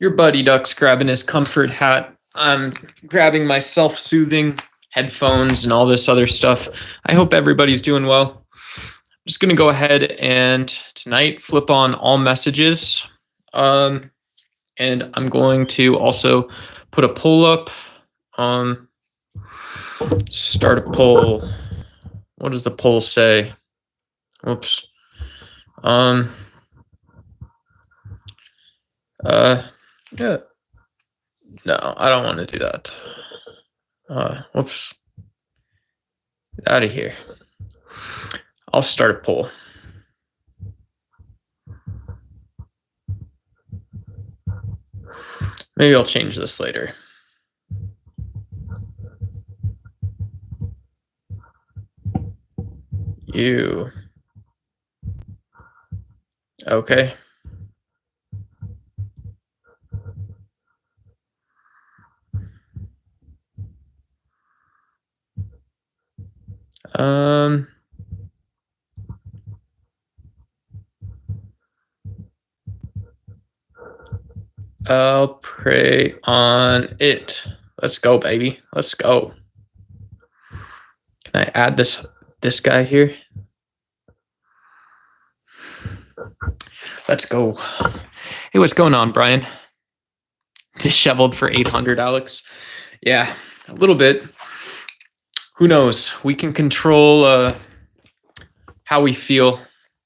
Your buddy Duck's grabbing his comfort hat. I'm grabbing my self-soothing headphones and all this other stuff. I hope everybody's doing well. I'm just going to go ahead and tonight flip on all messages. And I'm going to also put a poll up. Start a poll. What does the poll say? Whoops. Yeah. No, I don't want to do that. Whoops. Get out of here. I'll start a poll. Maybe I'll change this later. You. Okay. I'll pray on it. Let's go, baby. Let's go. Can I add this guy here? Let's go. Hey, what's going on, Brian? Disheveled for 800, Alex. Yeah, a little bit. Who knows? We can control how we feel.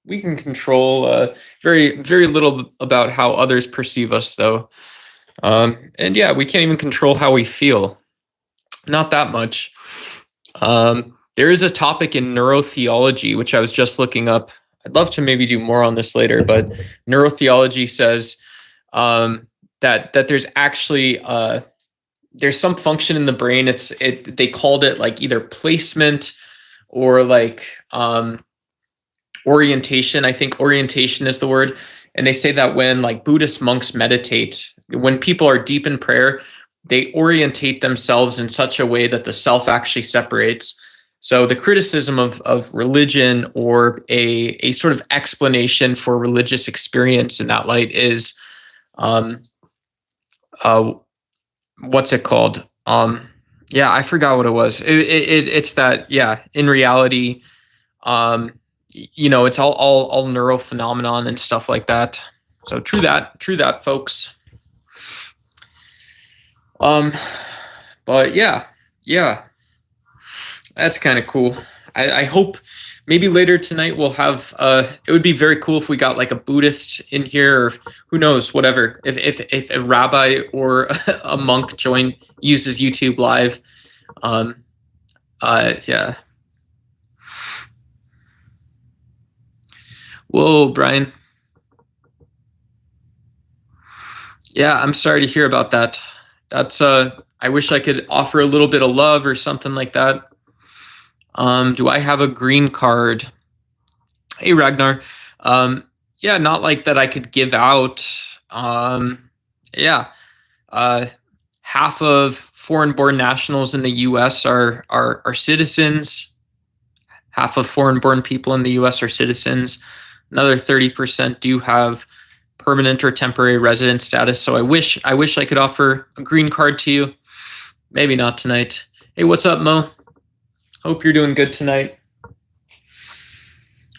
We can control very, very little about how others perceive us, though. And yeah, we can't even control how we feel. Not that much. There is a topic in neurotheology, which I was just looking up. I'd love to maybe do more on this later, but neurotheology says that there's actually there's some function in the brain. They called it like either placement or like orientation. I think orientation is the word. And they say that when like Buddhist monks meditate, when people are deep in prayer, they orientate themselves in such a way that the self actually separates. So the criticism of religion or a sort of explanation for religious experience in that light is, what's it called? Yeah, I forgot what it was. It's that, yeah, in reality, it's all neurophenomenon and stuff like that. So true that, folks. But yeah, that's kind of cool. I hope maybe later tonight we'll have, it would be very cool if we got like a Buddhist in here, or who knows, whatever. If a rabbi or a monk uses YouTube Live. Yeah. Whoa, Brian. Yeah, I'm sorry to hear about that. That's I wish I could offer a little bit of love or something like that. Do I have a green card? Hey, Ragnar. Yeah, not like that I could give out. Yeah. Half of foreign-born nationals in the U.S. are citizens. Half of foreign-born people in the U.S. are citizens. Another 30% do have permanent or temporary resident status. So I wish I could offer a green card to you. Maybe not tonight. Hey, what's up, Mo? Hope you're doing good tonight.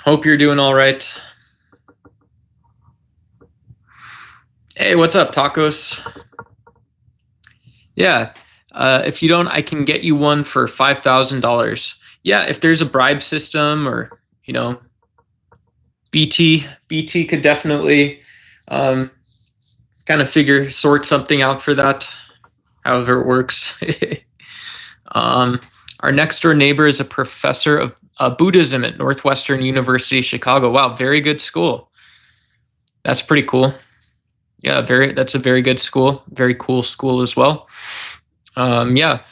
Hope you're doing all right. Hey, what's up, Tacos? Yeah, if you don't, I can get you one for $5,000. Yeah, if there's a bribe system, or BT could definitely kind of sort something out for that, however it works. Our next door neighbor is a professor of Buddhism at Northwestern University, Chicago. Wow, very good school. That's pretty cool. Yeah, that's a very good school. Very cool school as well. Yeah.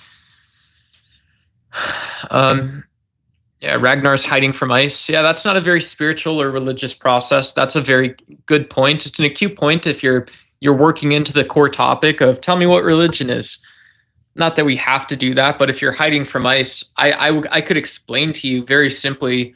Yeah, Ragnar's hiding from ICE. Yeah, that's not a very spiritual or religious process. That's a very good point. It's an acute point if you're working into the core topic of tell me what religion is. Not that we have to do that, but if you're hiding from ICE, I could explain to you very simply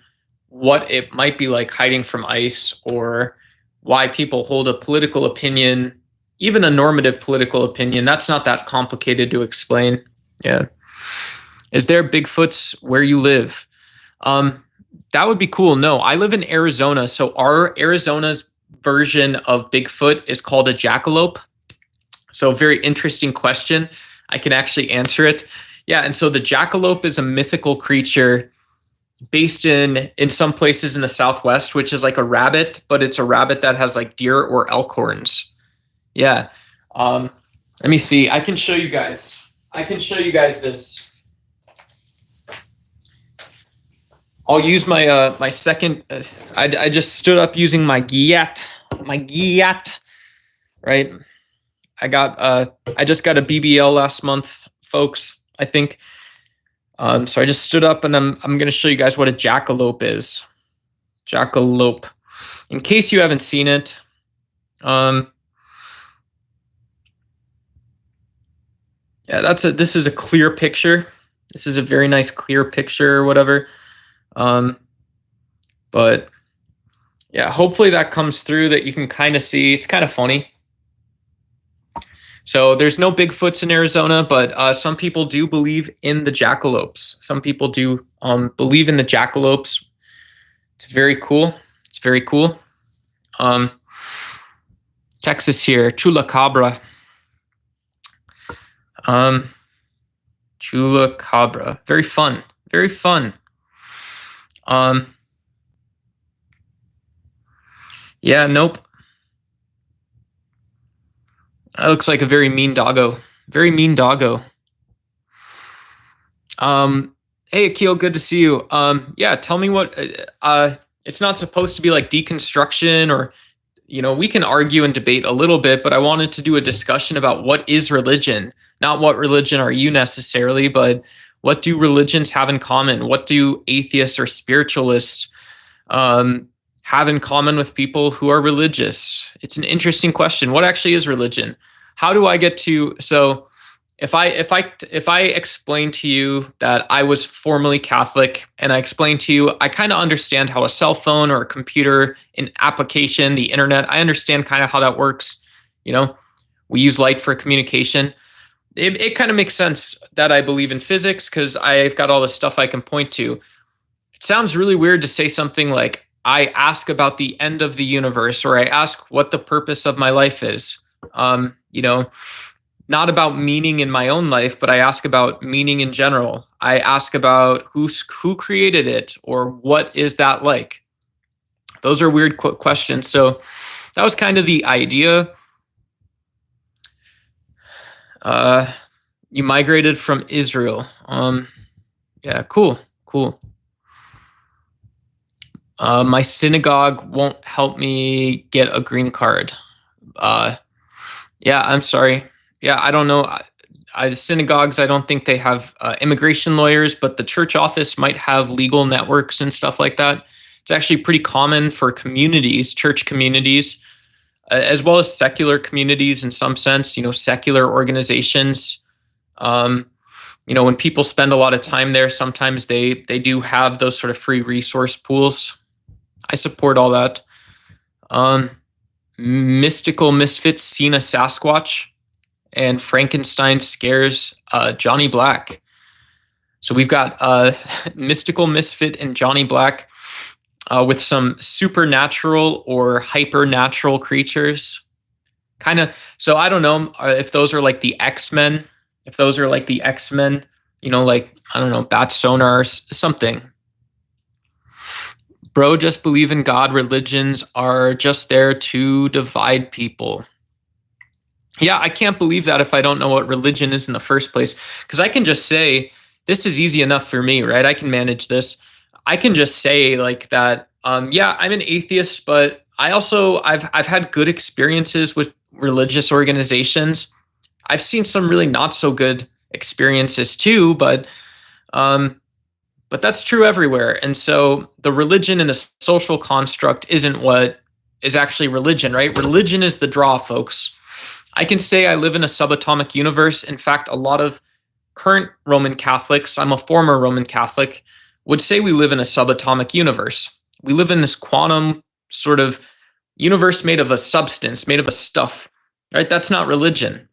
what it might be like hiding from ICE, or why people hold a political opinion, even a normative political opinion. That's not that complicated to explain. Yeah. Is there Bigfoots where you live? That would be cool. No, I live in Arizona. So our Arizona's version of Bigfoot is called a jackalope. So very interesting question. I can actually answer it. Yeah, and so the jackalope is a mythical creature based in some places in the Southwest, which is like a rabbit, but it's a rabbit that has like deer or elk horns. Yeah. Let me see. I can show you guys. This. I'll use my my second. I just stood up using my gyattt. Right. I just got a BBL last month, folks. I think. So I just stood up and I'm going to show you guys what a jackalope is. Jackalope. In case you haven't seen it, yeah, this is a clear picture. This is a very nice clear picture or whatever. But yeah, hopefully that comes through, that you can kind of see. It's kind of funny. So there's no Bigfoots in Arizona, but some people do believe in the jackalopes. Some people do believe in the jackalopes. It's very cool. It's very cool. Texas here, chulacabra. Chulacabra. Very fun. Very fun. Yeah, nope. That looks like a very mean doggo. Very mean doggo. Hey, Akil, good to see you. Yeah, tell me what. It's not supposed to be like deconstruction or, we can argue and debate a little bit, but I wanted to do a discussion about what is religion. Not what religion are you necessarily, but what do religions have in common? What do atheists or spiritualists have in common with people who are religious? It's an interesting question. What actually is religion? How do I get to? So if I explain to you that I was formerly Catholic, and I explain to you, I kind of understand how a cell phone or a computer, an application, the internet, I understand kind of how that works. We use light for communication. It kind of makes sense that I believe in physics because I've got all the stuff I can point to. It sounds really weird to say something like, I ask about the end of the universe, or I ask what the purpose of my life is. Not about meaning in my own life, but I ask about meaning in general. I ask about who created it, or what is that like? Those are weird questions. So that was kind of the idea. You migrated from Israel. Yeah, cool. My synagogue won't help me get a green card. Yeah, I'm sorry. Yeah, I don't know. Synagogues, I don't think they have immigration lawyers, but the church office might have legal networks and stuff like that. It's actually pretty common for communities, church communities, as well as secular communities in some sense, secular organizations. When people spend a lot of time there, sometimes they do have those sort of free resource pools. I support all that. Mystical misfits seen a Sasquatch, and Frankenstein scares Johnny Black. So we've got mystical misfit and Johnny Black with some supernatural or hypernatural creatures. Kind of. So I don't know if those are like the X-Men. If those are like the X-Men, like, I don't know, bat sonar or something. Bro, just believe in God. Religions are just there to divide people. Yeah, I can't believe that if I don't know what religion is in the first place. Because I can just say, this is easy enough for me, right? I can manage this. I can just say like that, yeah, I'm an atheist, but I've had good experiences with religious organizations. I've seen some really not so good experiences too, but that's true everywhere. And so the religion and the social construct isn't what is actually religion, right? Religion is the draw, folks. I can say I live in a subatomic universe. In fact, a lot of current Roman Catholics, I'm a former Roman Catholic, would say we live in a subatomic universe. We live in this quantum sort of Universe made of a substance, made of a stuff, right? That's not religion.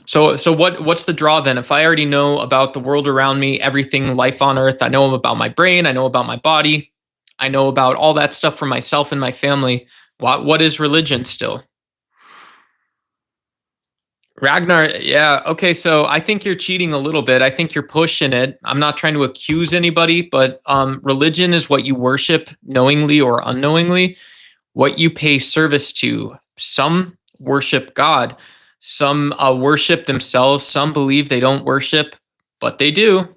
So what's the draw then? If I already know about the world around me, everything, life on earth, I know about my brain, I know about my body, I know about all that stuff for myself and my family. What is religion still? Ragnar, yeah, okay, so I think you're cheating a little bit. I think you're pushing it. I'm not trying to accuse anybody, but religion is what you worship knowingly or unknowingly, what you pay service to. Some worship God, some worship themselves, some believe they don't worship, but they do.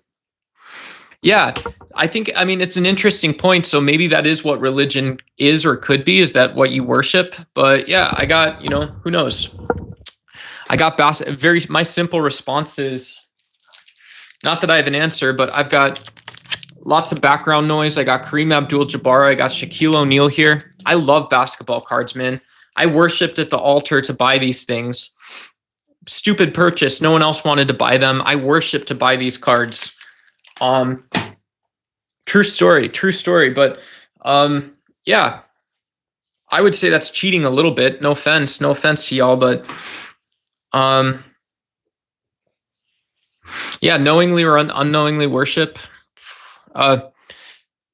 Yeah, I mean, it's an interesting point. So maybe that is what religion is or could be, is that what you worship? But yeah, I got, who knows? I got my simple response is not that I have an answer, but I've got lots of background noise. I got Kareem Abdul-Jabbar. I got Shaquille O'Neal here. I love basketball cards, man. I worshipped at the altar to buy these things. Stupid purchase. No one else wanted to buy them. I worshipped to buy these cards. True story. But yeah, I would say that's cheating a little bit. No offense to y'all, but yeah, knowingly or unknowingly worship.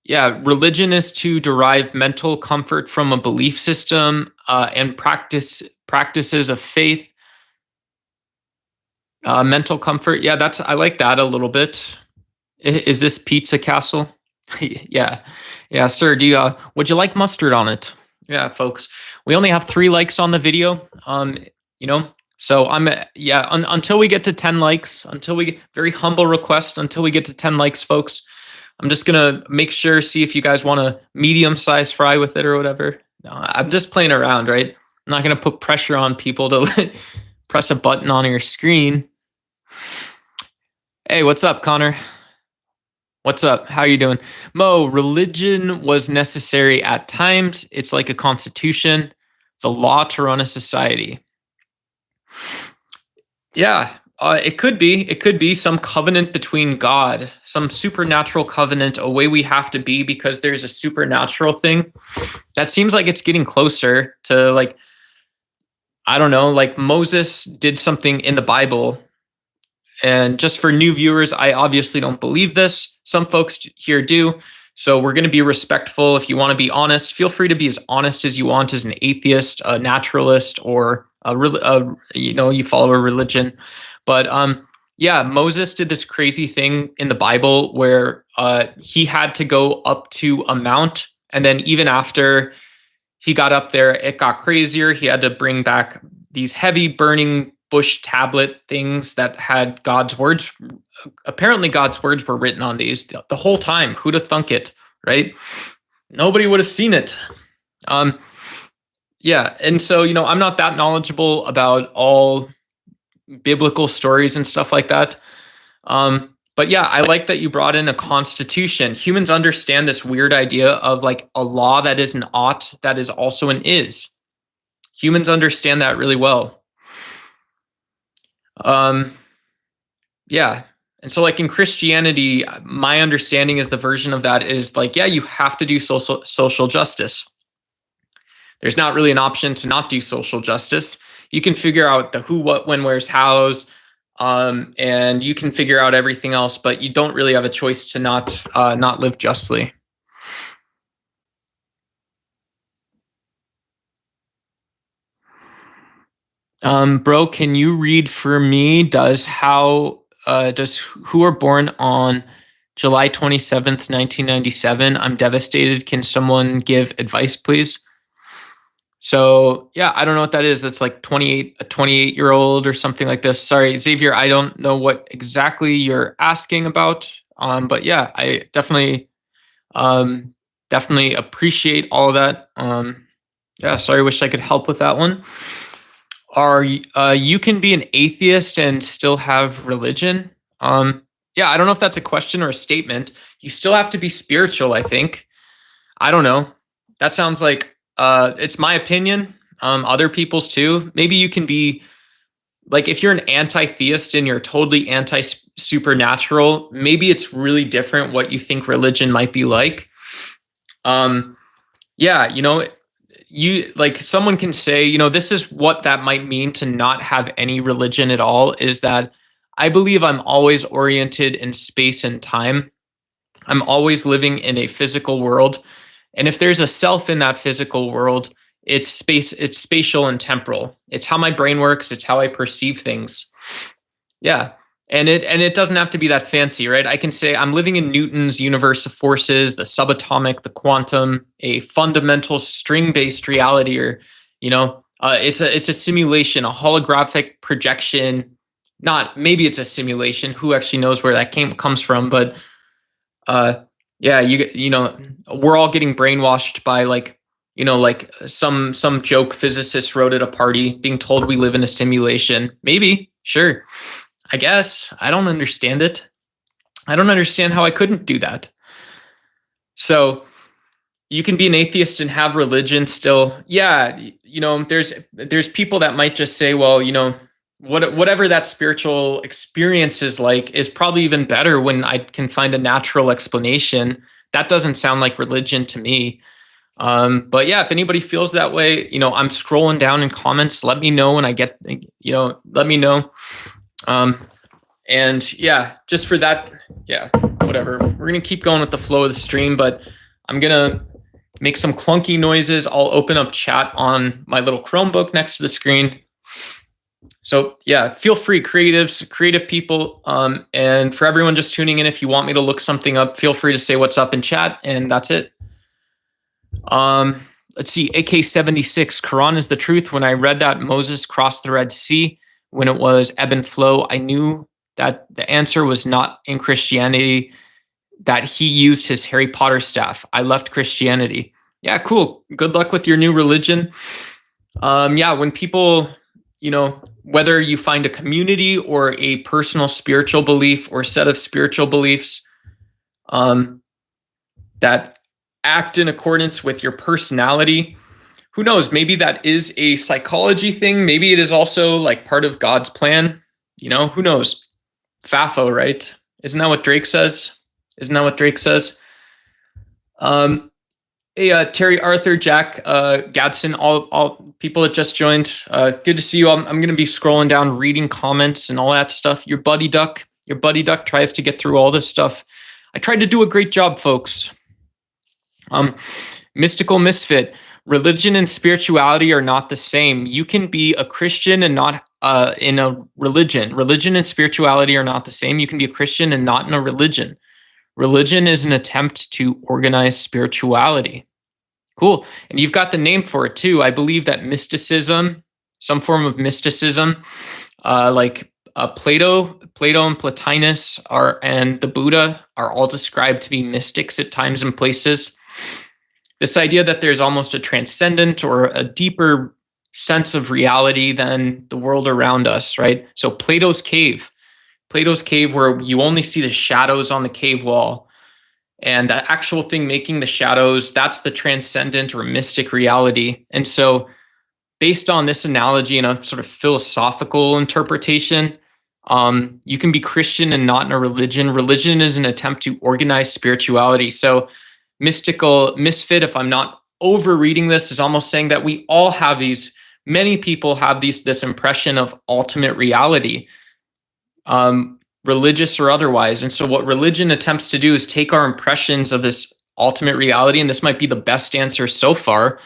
Yeah, religion is to derive mental comfort from a belief system and practices of faith. Mental comfort. Yeah, I like that a little bit. Is this Pizza Castle? Yeah, sir. Would you like mustard on it? Yeah, folks. We only have 3 likes on the video. So until we get to 10 likes, very humble request, until we get to 10 likes, folks, I'm just gonna make sure, see if you guys want a medium-sized fry with it or whatever. No, I'm just playing around, right? I'm not gonna put pressure on people to press a button on your screen. Hey, what's up, Connor? What's up? How you doing? Mo, religion was necessary at times. It's like a constitution, the law to run a society. Yeah, it could be. It could be some covenant between God, some supernatural covenant, a way we have to be because there's a supernatural thing. That seems like it's getting closer to, like, I don't know, like Moses did something in the Bible. And just for new viewers, I obviously don't believe this. Some folks here do. So we're going to be respectful. If you want to be honest, feel free to be as honest as you want as an atheist, a naturalist, or you follow a religion. But yeah, Moses did this crazy thing in the Bible where he had to go up to a mount. And then even after he got up there, it got crazier. He had to bring back these heavy burning bush tablet things that had God's words. Apparently God's words were written on these the whole time. Who'd have thunk it, right? Nobody would have seen it. Yeah. And so, I'm not that knowledgeable about all biblical stories and stuff like that. But yeah, I like that you brought in a constitution. Humans understand this weird idea of like a law that is an ought, that is also an is. Humans understand that really well. Yeah. And so like in Christianity, my understanding is the version of that is like, yeah, you have to do social justice. There's not really an option to not do social justice. You can figure out the who, what, when, where's, how's, and you can figure out everything else, but you don't really have a choice to not live justly. Bro, can you read for me? Does who are born on July 27th, 1997? I'm devastated. Can someone give advice, please? So yeah, I don't know what that is. That's like a 28-year-old or something like this. Sorry, Xavier, I don't know what exactly you're asking about. But yeah, I definitely appreciate all of that. Yeah, sorry, wish I could help with that one. You can be an atheist and still have religion? Yeah, I don't know if that's a question or a statement. You still have to be spiritual, I think. I don't know. That sounds like it's my opinion. Other people's too. Maybe you can be like, if you're an anti-theist and you're totally anti-supernatural, maybe it's really different what you think religion might be like. Yeah, someone can say, this is what that might mean to not have any religion at all, is that I believe I'm always oriented in space and time. I'm always living in a physical world. And if there's a self in that physical world, it's spatial and temporal. It's how my brain works, it's how I perceive things. Yeah. And it doesn't have to be that fancy, right? I can say I'm living in Newton's universe of forces, the subatomic, the quantum, a fundamental string-based reality, or it's a simulation, a holographic projection. Not maybe it's a simulation. Who actually knows where that comes from? But yeah, we're all getting brainwashed by some joke physicist wrote at a party, being told we live in a simulation. Maybe, sure. I guess. I don't understand it. I don't understand how I couldn't do that. So you can be an atheist and have religion still. Yeah, there's people that might just say, well, whatever that spiritual experience is like is probably even better when I can find a natural explanation. That doesn't sound like religion to me. But yeah, if anybody feels that way, I'm scrolling down in comments. Let me know when I get, let me know. And yeah, just for that, yeah, whatever. We're going to keep going with the flow of the stream, but I'm going to make some clunky noises. I'll open up chat on my little Chromebook next to the screen. So yeah, feel free, creative people. And for everyone just tuning in, if you want me to look something up, feel free to say what's up in chat, and that's it. Let's see, AK76, Quran is the truth. When I read that Moses crossed the Red Sea when it was ebb and flow, I knew that the answer was not in Christianity, that he used his Harry Potter staff. I left Christianity. Yeah, cool. Good luck with your new religion. Yeah, when people, whether you find a community or a personal spiritual belief or set of spiritual beliefs that act in accordance with your personality, who knows, maybe that is a psychology thing. Maybe it is also like part of God's plan. Who knows? Fafo, right? Isn't that what Drake says? Hey, Terry, Arthur, Jack, Gadsden, all people that just joined. Good to see you. I'm going to be scrolling down, reading comments and all that stuff. Your buddy duck tries to get through all this stuff. I tried to do a great job, folks. Mystical misfit. Religion and spirituality are not the same. You can be a Christian and not in a religion. Religion and spirituality are not the same. You can be a Christian and not in a religion. Religion is an attempt to organize spirituality. Cool. And you've got the name for it too. I believe that mysticism, some form of mysticism, like Plato and Plotinus and the Buddha are all described to be mystics at times and places. This idea that there's almost a transcendent or a deeper sense of reality than the world around us, right? So Plato's cave, where you only see the shadows on the cave wall, and the actual thing making the shadows, that's the transcendent or mystic reality. And so based on this analogy and a sort of philosophical interpretation, you can be Christian and not in a religion. Religion is an attempt to organize spirituality. So mystical misfit, if I'm not overreading this, is almost saying that we all have many people have this impression of ultimate reality, religious or otherwise. And so what religion attempts to do is take our impressions of this ultimate reality, and this might be the best answer so far.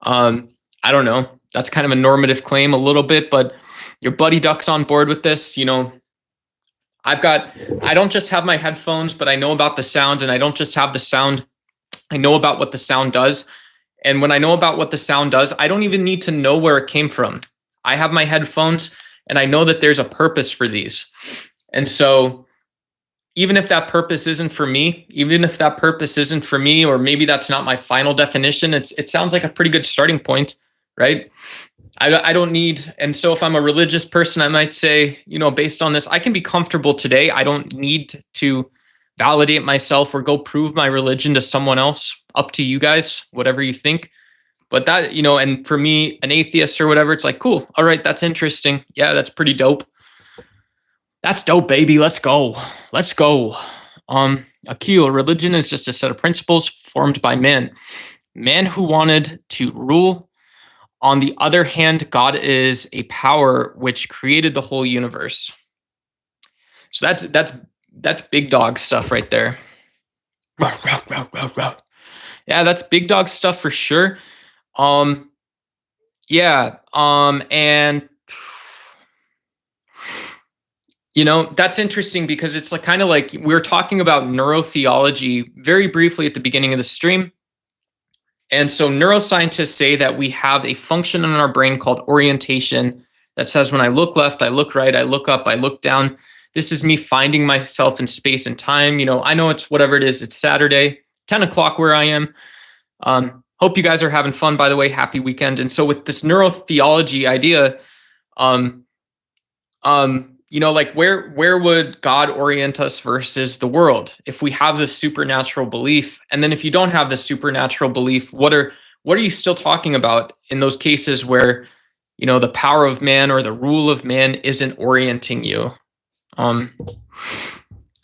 I don't know. That's kind of a normative claim a little bit, but your buddy duck's on board with this. I don't just have my headphones, but I know about the sound, and I don't just have the sound. I know about what the sound does. And when I know about what the sound does, I don't even need to know where it came from. I have my headphones and I know that there's a purpose for these. And so even if that purpose isn't for me, or maybe that's not my final definition, it sounds like a pretty good starting point, right? I don't need, and so if I'm a religious person, I might say, based on this, I can be comfortable today. I don't need to validate myself or go prove my religion to someone else. Up to you guys, whatever you think. But that, and for me, an atheist or whatever, it's like, cool. All right, that's interesting. Yeah, that's pretty dope. That's dope, baby. Let's go. Akil, religion is just a set of principles formed by men. man who wanted to rule. On the other hand, God is a power which created the whole universe. So that's big dog stuff right there. Yeah, that's big dog stuff for sure. Yeah, and that's interesting because it's like kind of like we were talking about neurotheology very briefly at the beginning of the stream. And so neuroscientists say that we have a function in our brain called orientation that says when I look left, I look right, I look up, I look down. This is me finding myself in space and time. I know it's whatever it is. It's Saturday, 10 o'clock where I am. Hope you guys are having fun, by the way. Happy weekend. And so with this neurotheology idea, like where would God orient us versus the world if we have this supernatural belief? And then if you don't have the supernatural belief, what are you still talking about in those cases where the power of man or the rule of man isn't orienting you?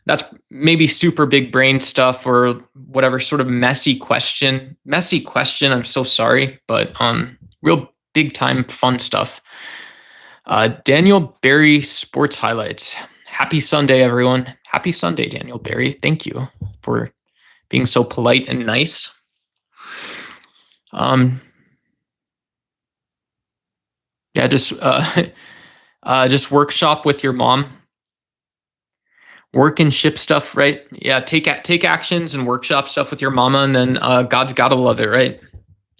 That's maybe super big brain stuff or whatever, sort of messy question. I'm so sorry, but real big time fun stuff. Daniel Barry Sports Highlights. Happy Sunday, everyone. Happy Sunday, Daniel Barry. Thank you for being so polite and nice. Yeah, just workshop with your mom. Work and ship stuff, right? Yeah, take actions and workshop stuff with your mama, and then God's gotta love it, right?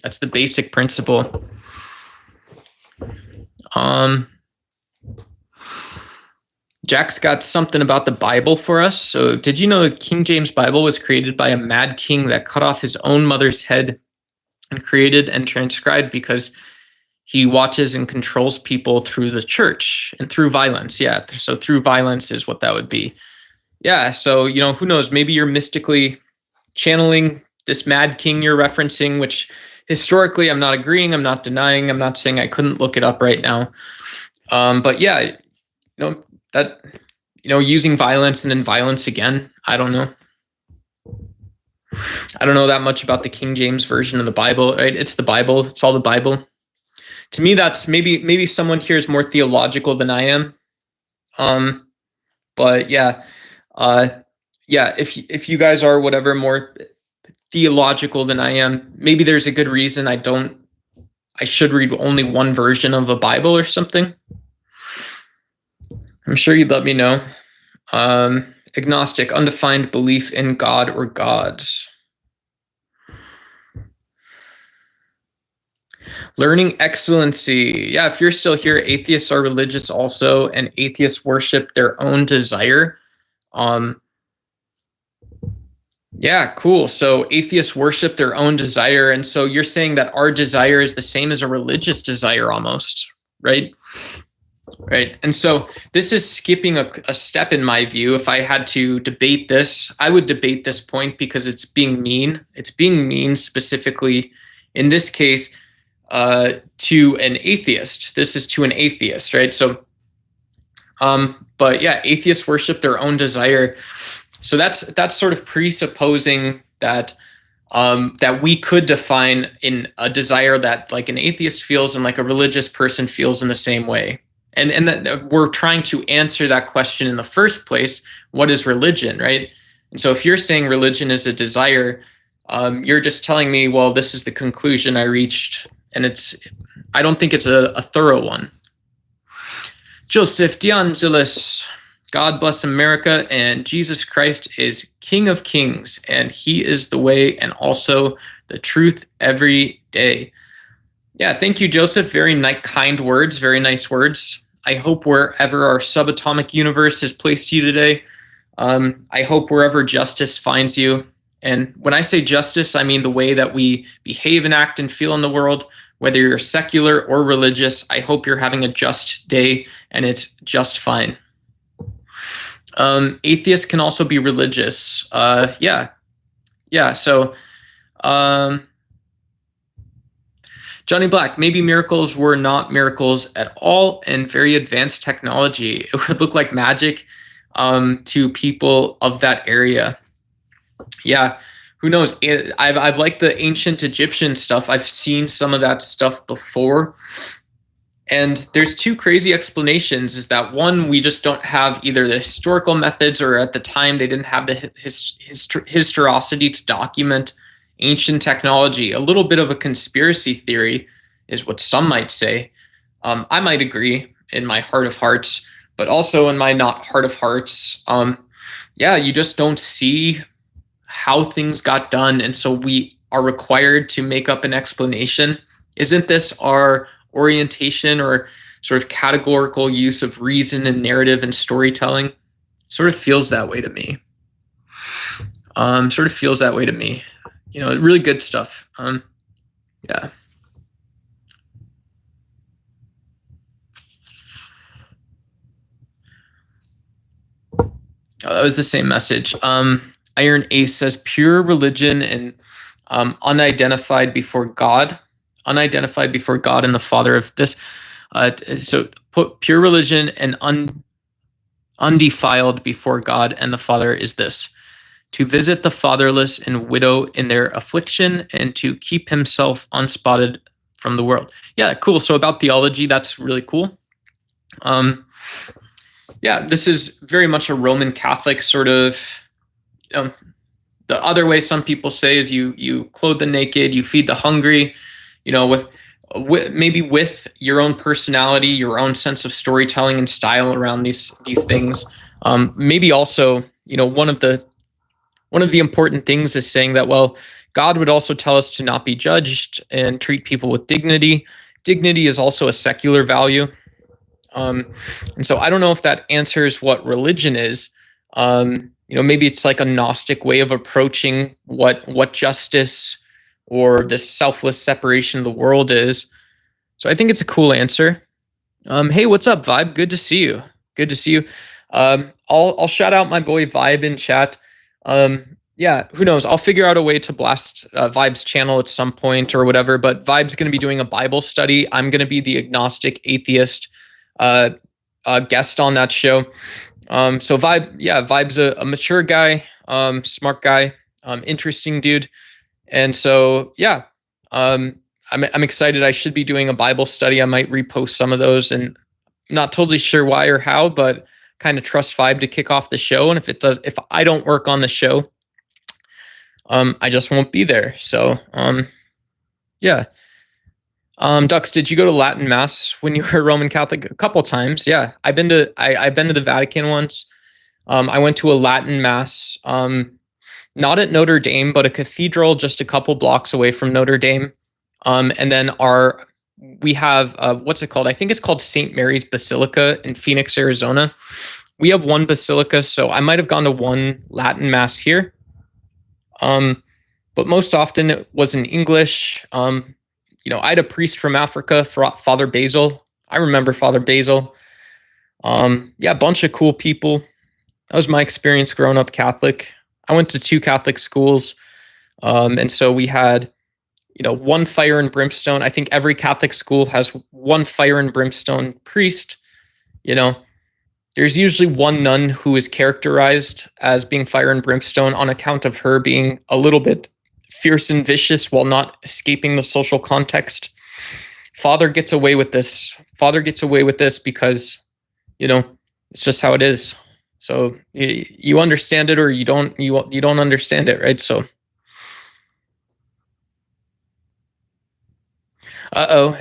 That's the basic principle. Jack's got something about the Bible for us. So did you know the King James Bible was created by a mad king that cut off his own mother's head and created and transcribed because he watches and controls people through the church and through violence? Yeah, so through violence is what that would be. Yeah, so, who knows? Maybe you're mystically channeling this mad king you're referencing, which historically I'm not agreeing, I'm not denying, I'm not saying I couldn't look it up right now. But yeah, that, using violence and then violence again, I don't know. I don't know that much about the King James version of the Bible, right? It's the Bible. It's all the Bible. To me, that's maybe someone here is more theological than I am. But yeah, if you guys are whatever more theological than I am, maybe there's a good reason I should read only one version of a Bible or something. I'm sure you'd let me know. Agnostic, undefined belief in God or gods. Learning excellency. Yeah, if you're still here, atheists are religious also, and atheists worship their own desire. Yeah, cool. So atheists worship their own desire. And so you're saying that our desire is the same as a religious desire almost, right? Right. And so this is skipping a step in my view. If I had to debate this, I would debate this point because it's being mean. It's being mean specifically in this case to an atheist. This is to an atheist, right? So, but yeah, atheists worship their own desire. So that's sort of presupposing that that we could define in a desire that like an atheist feels and like a religious person feels in the same way. And that we're trying to answer that question in the first place. What is religion, right? And so if you're saying religion is a desire, you're just telling me, well, this is the conclusion I reached. And I don't think it's a thorough one. Joseph DeAngelis, God bless America, and Jesus Christ is King of Kings, and he is the way and also the truth every day. Yeah, thank you, Joseph. Very kind words, very nice words. I hope wherever our subatomic universe has placed you today, I hope wherever justice finds you. And when I say justice, I mean the way that we behave and act and feel in the world, whether you're secular or religious. I hope you're having a just day and it's just fine. Atheists can also be religious. Yeah. So, Johnny Black, maybe miracles were not miracles at all and very advanced technology. It would look like magic to people of that area. Yeah, who knows? I've liked the ancient Egyptian stuff. I've seen some of that stuff before. And there's two crazy explanations. Is that one, we just don't have either the historical methods, or at the time they didn't have the historicity to document ancient technology. A little bit of a conspiracy theory is what some might say. I might agree in my heart of hearts, but also in my not heart of hearts, yeah, you just don't see how things got done. And so we are required to make up an explanation. Isn't this our orientation or sort of categorical use of reason and narrative and storytelling? Sort of feels that way to me. Sort of feels that way to me. You know, really good stuff. Yeah. Oh, that was the same message. Iron Ace says pure religion and unidentified before God, unidentified before God and the Father of this. So put pure religion and undefiled before God and the Father is this: to visit the fatherless and widow in their affliction and to keep himself unspotted from the world. Yeah, cool. So about theology, that's really cool. Yeah, this is very much a Roman Catholic sort of. The other way some people say is you clothe the naked, you feed the hungry, you know, with maybe with your own personality, your own sense of storytelling and style around these things. Maybe also, you know, one of the important things is saying that, well, God would also tell us to not be judged and treat people with dignity. Dignity is also a secular value. And so I don't know if that answers what religion is. You know, maybe it's like a Gnostic way of approaching what justice or this selfless separation of the world is. So I think it's a cool answer. Hey, what's up, Vibe? Good to see you. Good to see you. I'll shout out my boy Vibe in chat. Yeah, who knows? I'll figure out a way to blast Vibe's channel at some point or whatever. But Vibe's going to be doing a Bible study. I'm going to be the agnostic atheist guest on that show. So Vibe's a mature guy, smart guy, interesting dude. And so, yeah, I'm excited. I should be doing a Bible study. I might repost some of those, and I'm not totally sure why or how, but kind of trust Vibe to kick off the show. And if I don't work on the show, I just won't be there. So, yeah. Dux, did you go to Latin Mass when you were a Roman Catholic? A couple times. Yeah. I've been to the Vatican once. I went to a Latin Mass, not at Notre Dame, but a cathedral just a couple blocks away from Notre Dame. And then we have, what's it called? I think it's called St. Mary's Basilica in Phoenix, Arizona. We have one basilica, so I might have gone to one Latin Mass here. But most often it was in English. You know, I had a priest from Africa, Father Basil. I remember Father Basil. Yeah, a bunch of cool people. That was my experience growing up Catholic. I went to 2 Catholic schools. And so we had, you know, one fire and brimstone. I think every Catholic school has one fire and brimstone priest. You know, there's usually one nun who is characterized as being fire and brimstone on account of her being a little bit fierce and vicious while not escaping the social context. Father gets away with this. Father gets away with this because, you know, it's just how it is. So you understand it or you don't understand it, right? So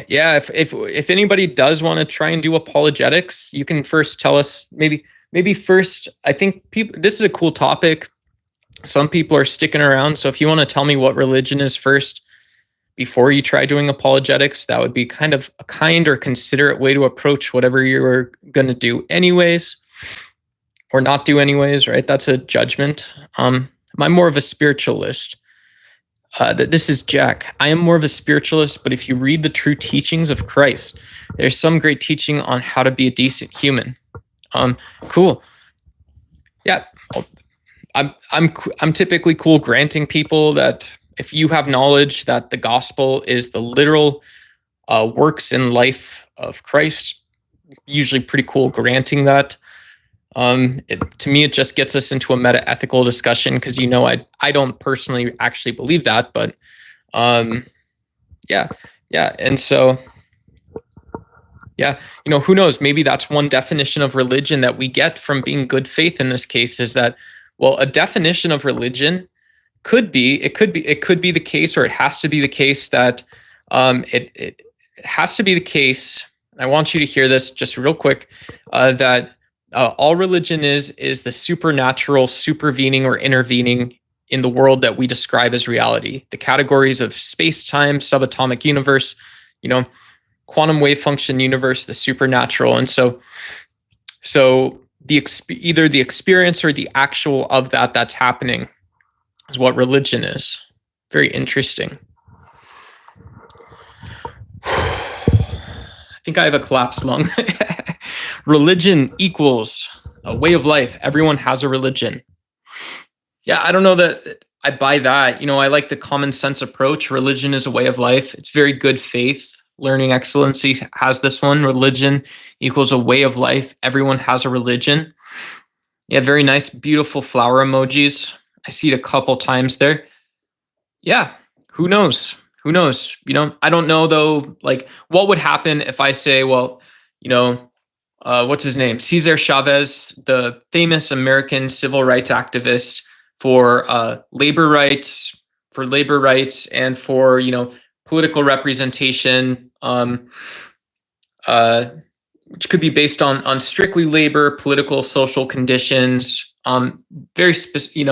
yeah, if anybody does want to try and do apologetics, you can first tell us, maybe first, I think this is a cool topic. Some people are sticking around. So if you want to tell me what religion is first before you try doing apologetics, that would be kind of a kind or considerate way to approach whatever you're going to do anyways, or not do anyways, right? That's a judgment. I'm more of a spiritualist. This is Jack. I am more of a spiritualist, but if you read the true teachings of Christ, there's some great teaching on how to be a decent human. Cool. Yeah. I'm typically cool granting people that if you have knowledge that the gospel is the literal works in life of Christ, usually pretty cool granting that. To me, it just gets us into a meta-ethical discussion because I don't personally actually believe that, but yeah, and so yeah, who knows? Maybe that's one definition of religion that we get from being good faith in this case is that, well, a definition of religion could be the case, or it has to be the case that it has to be the case. I want you to hear this just real quick, that all religion is the supernatural supervening or intervening in the world that we describe as reality. The categories of space-time, subatomic universe, quantum wave function universe, the supernatural. And so either the experience or the actual of that's happening is what religion is. Very interesting. I think I have a collapsed lung. Religion equals a way of life. Everyone has a religion. Yeah, I don't know that I buy that. I like the common sense approach. Religion is a way of life. It's very good faith. Learning Excellency has this one. Religion equals a way of life. Everyone has a religion. Yeah, very nice, beautiful flower emojis. I see it a couple times there. Yeah, who knows? Who knows? I don't know though, like what would happen if I say, well, what's his name? Cesar Chavez, the famous American civil rights activist for labor rights, and for, political representation, which could be based on strictly labor, political, social conditions, very specific,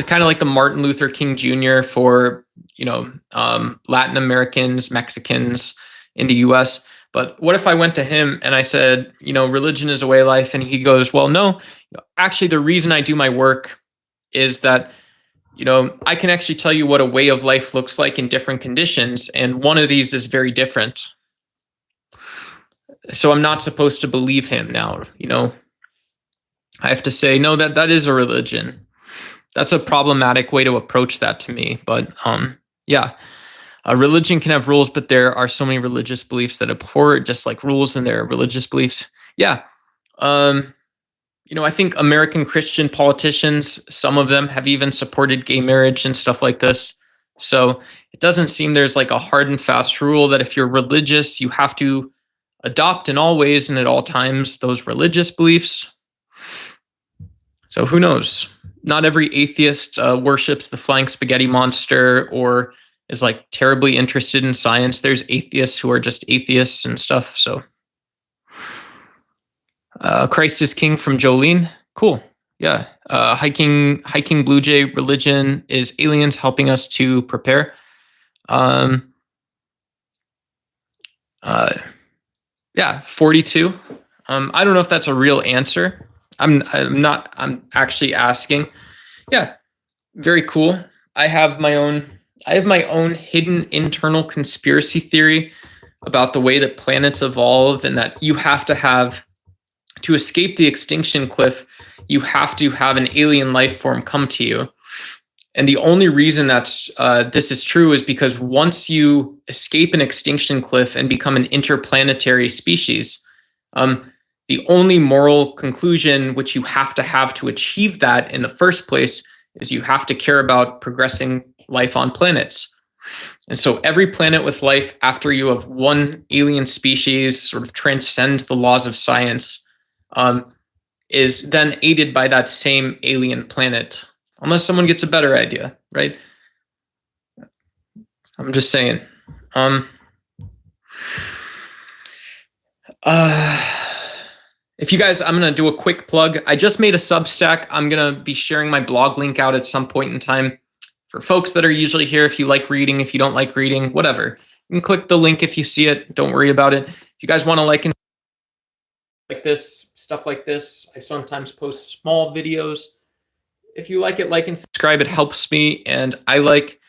kind of like the Martin Luther King Jr. for, Latin Americans, Mexicans in the US. But what if I went to him and I said, religion is a way of life? And he goes, well, no, actually, the reason I do my work is that, I can actually tell you what a way of life looks like in different conditions. And one of these is very different. So I'm not supposed to believe him now, I have to say, no, that is a religion. That's a problematic way to approach that to me. But yeah, a religion can have rules, but there are so many religious beliefs that abhor just like rules in their religious beliefs. Yeah. I think American Christian politicians, some of them have even supported gay marriage and stuff like this. So it doesn't seem there's like a hard and fast rule that if you're religious, you have to adopt in all ways and at all times those religious beliefs. So who knows? Not every atheist worships the flying spaghetti monster or is like terribly interested in science. There's atheists who are just atheists and stuff. So Christ is King from Jolene. Cool. Yeah. Hiking Blue Jay, religion is aliens helping us to prepare. Yeah, 42. I don't know if that's a real answer. I'm actually asking. Yeah, very cool. I have my own hidden internal conspiracy theory about the way that planets evolve, and that you have to escape the extinction cliff, you have to have an alien life form come to you. And the only reason this is true is because once you escape an extinction cliff and become an interplanetary species, the only moral conclusion which you have to achieve that in the first place is you have to care about progressing life on planets. And so every planet with life after you have one alien species sort of transcend the laws of science is then aided by that same alien planet, unless someone gets a better idea, right? I'm just saying. If you guys, I'm going to do a quick plug. I just made a Substack. I'm going to be sharing my blog link out at some point in time for folks that are usually here. If you like reading, if you don't like reading, whatever. You can click the link if you see it. Don't worry about it. If you guys want to like this, stuff like this, I sometimes post small videos. If you like it, like and subscribe. It helps me, and I like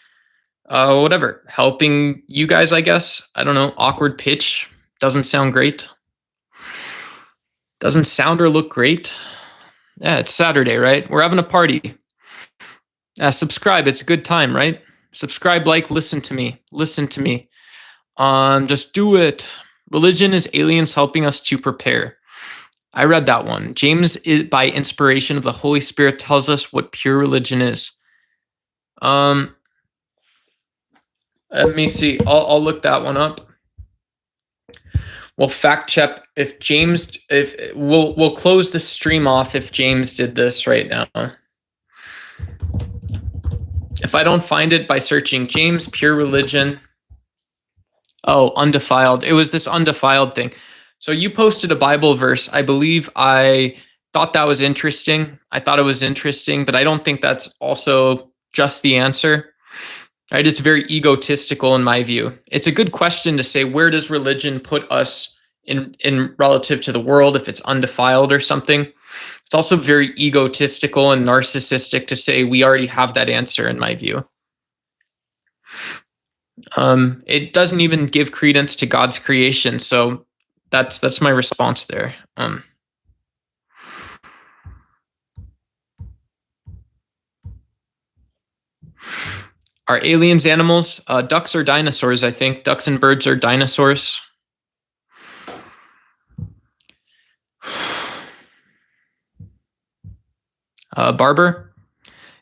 whatever, helping you guys, I guess. I don't know, awkward pitch. Doesn't sound great. Doesn't sound or look great. Yeah, it's Saturday, right? We're having a party. Subscribe. It's a good time, right? Subscribe, like, listen to me. Listen to me. Just do it. Religion is aliens helping us to prepare. I read that one. James, by inspiration of the Holy Spirit, tells us what pure religion is. Let me see. I'll look that one up. We'll fact check if James. If we'll close the stream off if James did this right now. If I don't find it by searching James pure religion. Oh, undefiled. It was this undefiled thing. So you posted a Bible verse. I believe I thought that was interesting. I thought it was interesting, but I don't think that's also just the answer. Right? It's very egotistical in my view. It's a good question to say, where does religion put us in relative to the world if it's undefiled or something? It's also very egotistical and narcissistic to say we already have that answer in my view. It doesn't even give credence to God's creation. So that's my response there. Are aliens animals? Ducks are dinosaurs, I think. Ducks and birds are dinosaurs. Barber?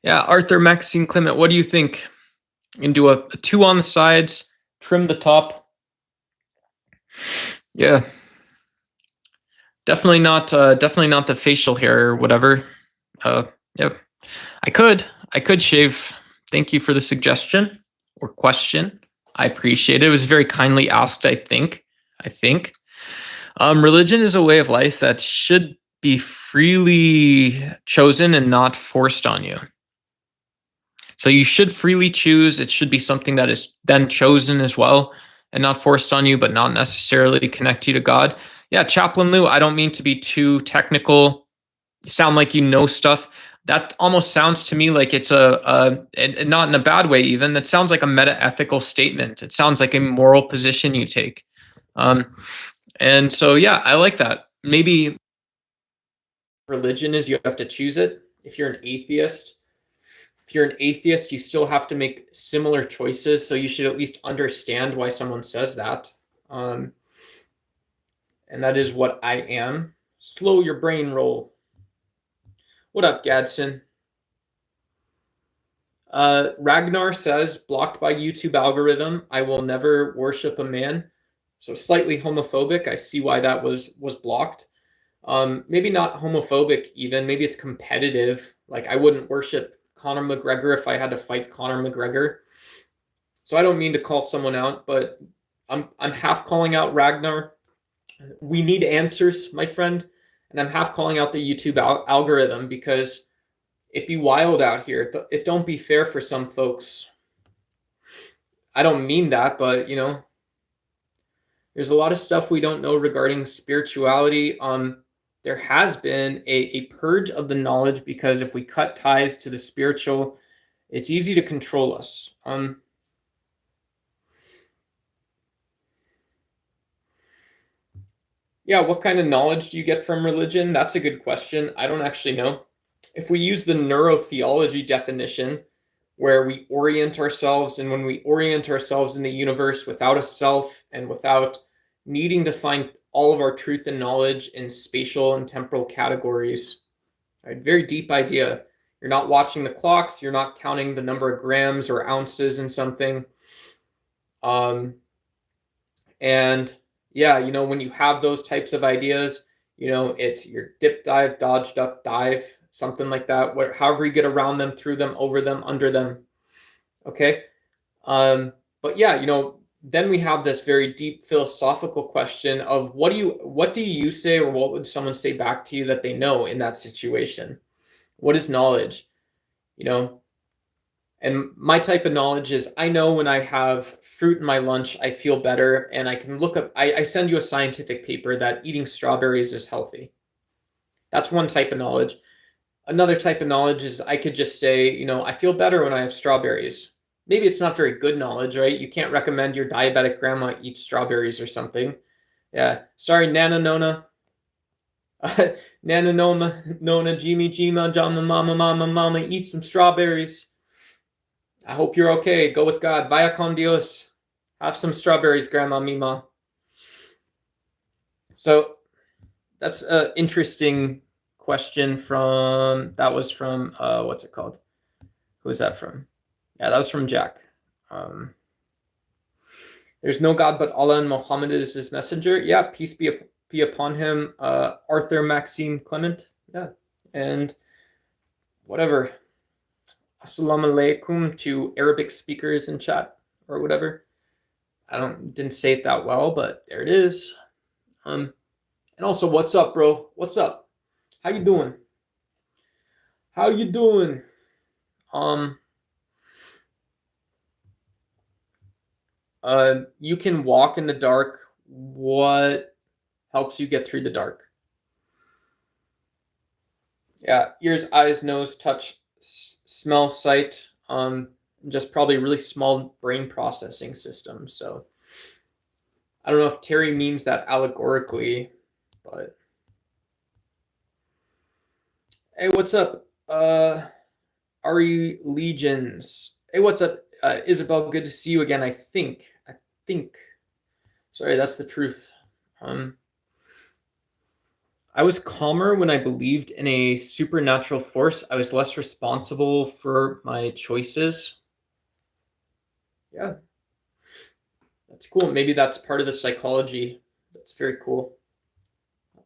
Yeah, Arthur, Maxine, Clement, what do you think? You can do a 2 on the sides, trim the top. Yeah. Definitely not the facial hair or whatever. Yep. I could shave. Thank you for the suggestion or question. I appreciate it. It was very kindly asked, I think. Religion is a way of life that should be freely chosen and not forced on you. So you should freely choose. It should be something that is then chosen as well and not forced on you, but not necessarily connect you to God. Yeah, Chaplain Lou, I don't mean to be too technical. You sound like you know stuff. That almost sounds to me like it's a not in a bad way even. That sounds like a meta-ethical statement. It sounds like a moral position you take. And so, yeah, I like that. Maybe religion is you have to choose it. If you're an atheist, you still have to make similar choices. So you should at least understand why someone says that. And that is what I am. Slow your brain roll. What up, Gadsden? Ragnar says, blocked by YouTube algorithm, I will never worship a man. So slightly homophobic. I see why that was blocked. Maybe not homophobic even. Maybe it's competitive. Like I wouldn't worship Conor McGregor if I had to fight Conor McGregor. So I don't mean to call someone out, but I'm half calling out Ragnar. We need answers, my friend. And I'm half calling out the YouTube algorithm because it be wild out here. It don't be fair for some folks. I don't mean that, but you know, there's a lot of stuff we don't know regarding spirituality. There has been a purge of the knowledge because if we cut ties to the spiritual, it's easy to control us. Yeah, what kind of knowledge do you get from religion? That's a good question. I don't actually know. If we use the neurotheology definition, where we orient ourselves, and when we orient ourselves in the universe without a self and without needing to find all of our truth and knowledge in spatial and temporal categories, right? Very deep idea. You're not watching the clocks. You're not counting the number of grams or ounces in something. And yeah, you know, when you have those types of ideas, you know, it's your dip, dive, dodge, duck, dive, something like that. However you get around them, through them, over them, under them. Okay. But yeah, you know, then we have this very deep philosophical question of what do you say, or what would someone say back to you that they know in that situation? What is knowledge? You know, and my type of knowledge is I know when I have fruit in my lunch, I feel better, and I can look up, I send you a scientific paper that eating strawberries is healthy. That's one type of knowledge. Another type of knowledge is I could just say, you know, I feel better when I have strawberries. Maybe it's not very good knowledge, right? You can't recommend your diabetic grandma eat strawberries or something. Yeah. Sorry, Nana Nona. Nana Nona, Jimmy Jima, Jama Mama, eat some strawberries. I hope you're okay. Go with God. Vaya con Dios. Have some strawberries, Grandma Mima. So That's an interesting question that was from, what's it called? Who is that from? Yeah, that was from Jack. There's no God but Allah, and Muhammad is his messenger. Yeah, peace be upon him. Arthur Maxime Clement. Yeah, and whatever. Assalamu alaikum to Arabic speakers in chat or whatever. Didn't say it that well, but there it is. And also, what's up, bro? What's up? How you doing? How you doing? You can walk in the dark. What helps you get through the dark? Yeah, ears, eyes, nose, touch, smell, sight. Just probably really small brain processing system. So I don't know if Terry means that allegorically, but hey, what's up? Ari Legions. Hey, what's up? Isabel, good to see you again. I think. Sorry, that's the truth. I was calmer when I believed in a supernatural force. I was less responsible for my choices. Yeah. That's cool. Maybe that's part of the psychology. That's very cool.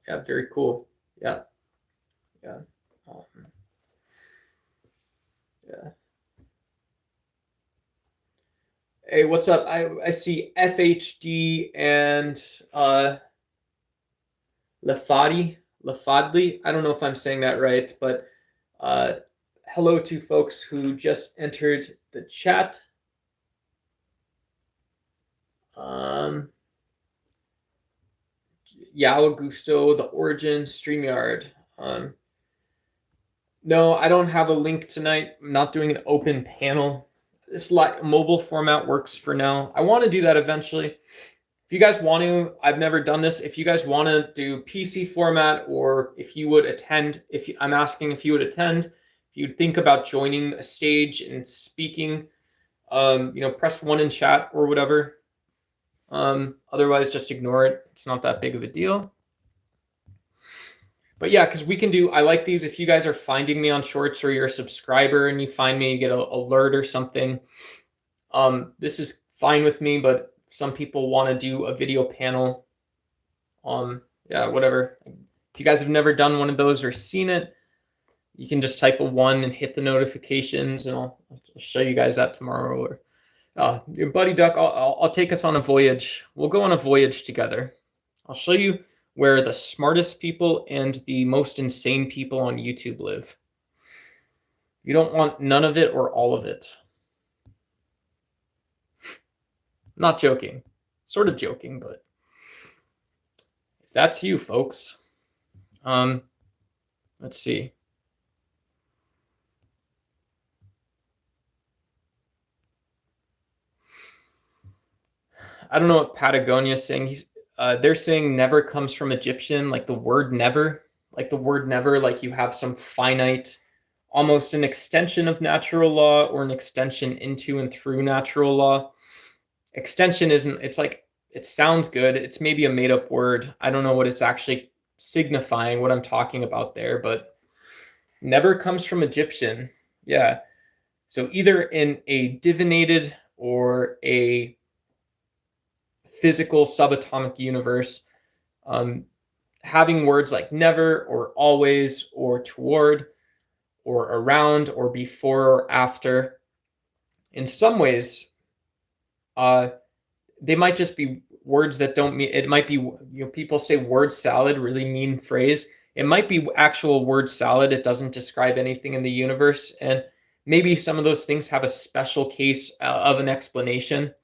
Yeah, very cool. Yeah. Yeah. Yeah. Hey, what's up? I see FHD and Lafadli. I don't know if I'm saying that right, but hello to folks who just entered the chat. Yao Gusto, The Origin, StreamYard. No, I don't have a link tonight. I'm not doing an open panel. This mobile format works for now. I want to do that eventually. If you guys want to, I've never done this. If you guys want to do PC format, or if you would attend, I'm asking if you would attend, if you'd think about joining a stage and speaking, press 1 in chat or whatever. Otherwise, just ignore it. It's not that big of a deal. But yeah, because I like these. If you guys are finding me on Shorts, or you're a subscriber and you find me, you get an alert or something. This is fine with me, but some people want to do a video panel. Yeah, whatever. If you guys have never done one of those or seen it, you can just type a 1 and hit the notifications, and I'll show you guys that tomorrow. Or your buddy Duck, I'll take us on a voyage. We'll go on a voyage together. I'll show you where the smartest people and the most insane people on YouTube live. You don't want none of it or all of it. Not joking. Sort of joking, but if that's you, folks. Let's see. I don't know what Patagonia is saying. They're saying never comes from Egyptian, like the word never. Like the word never, like you have some finite, almost an extension of natural law, or an extension into and through natural law. Extension isn't, it's like, it sounds good. It's maybe a made up word. I don't know what it's actually signifying, what I'm talking about there, but never comes from Egyptian. Yeah. So either in a divinated or a physical subatomic universe, having words like never or always or toward or around or before or after, in some ways, they might just be words that don't mean, it might be, people say word salad, really mean phrase. It might be actual word salad. It doesn't describe anything in the universe. And maybe some of those things have a special case of an explanation.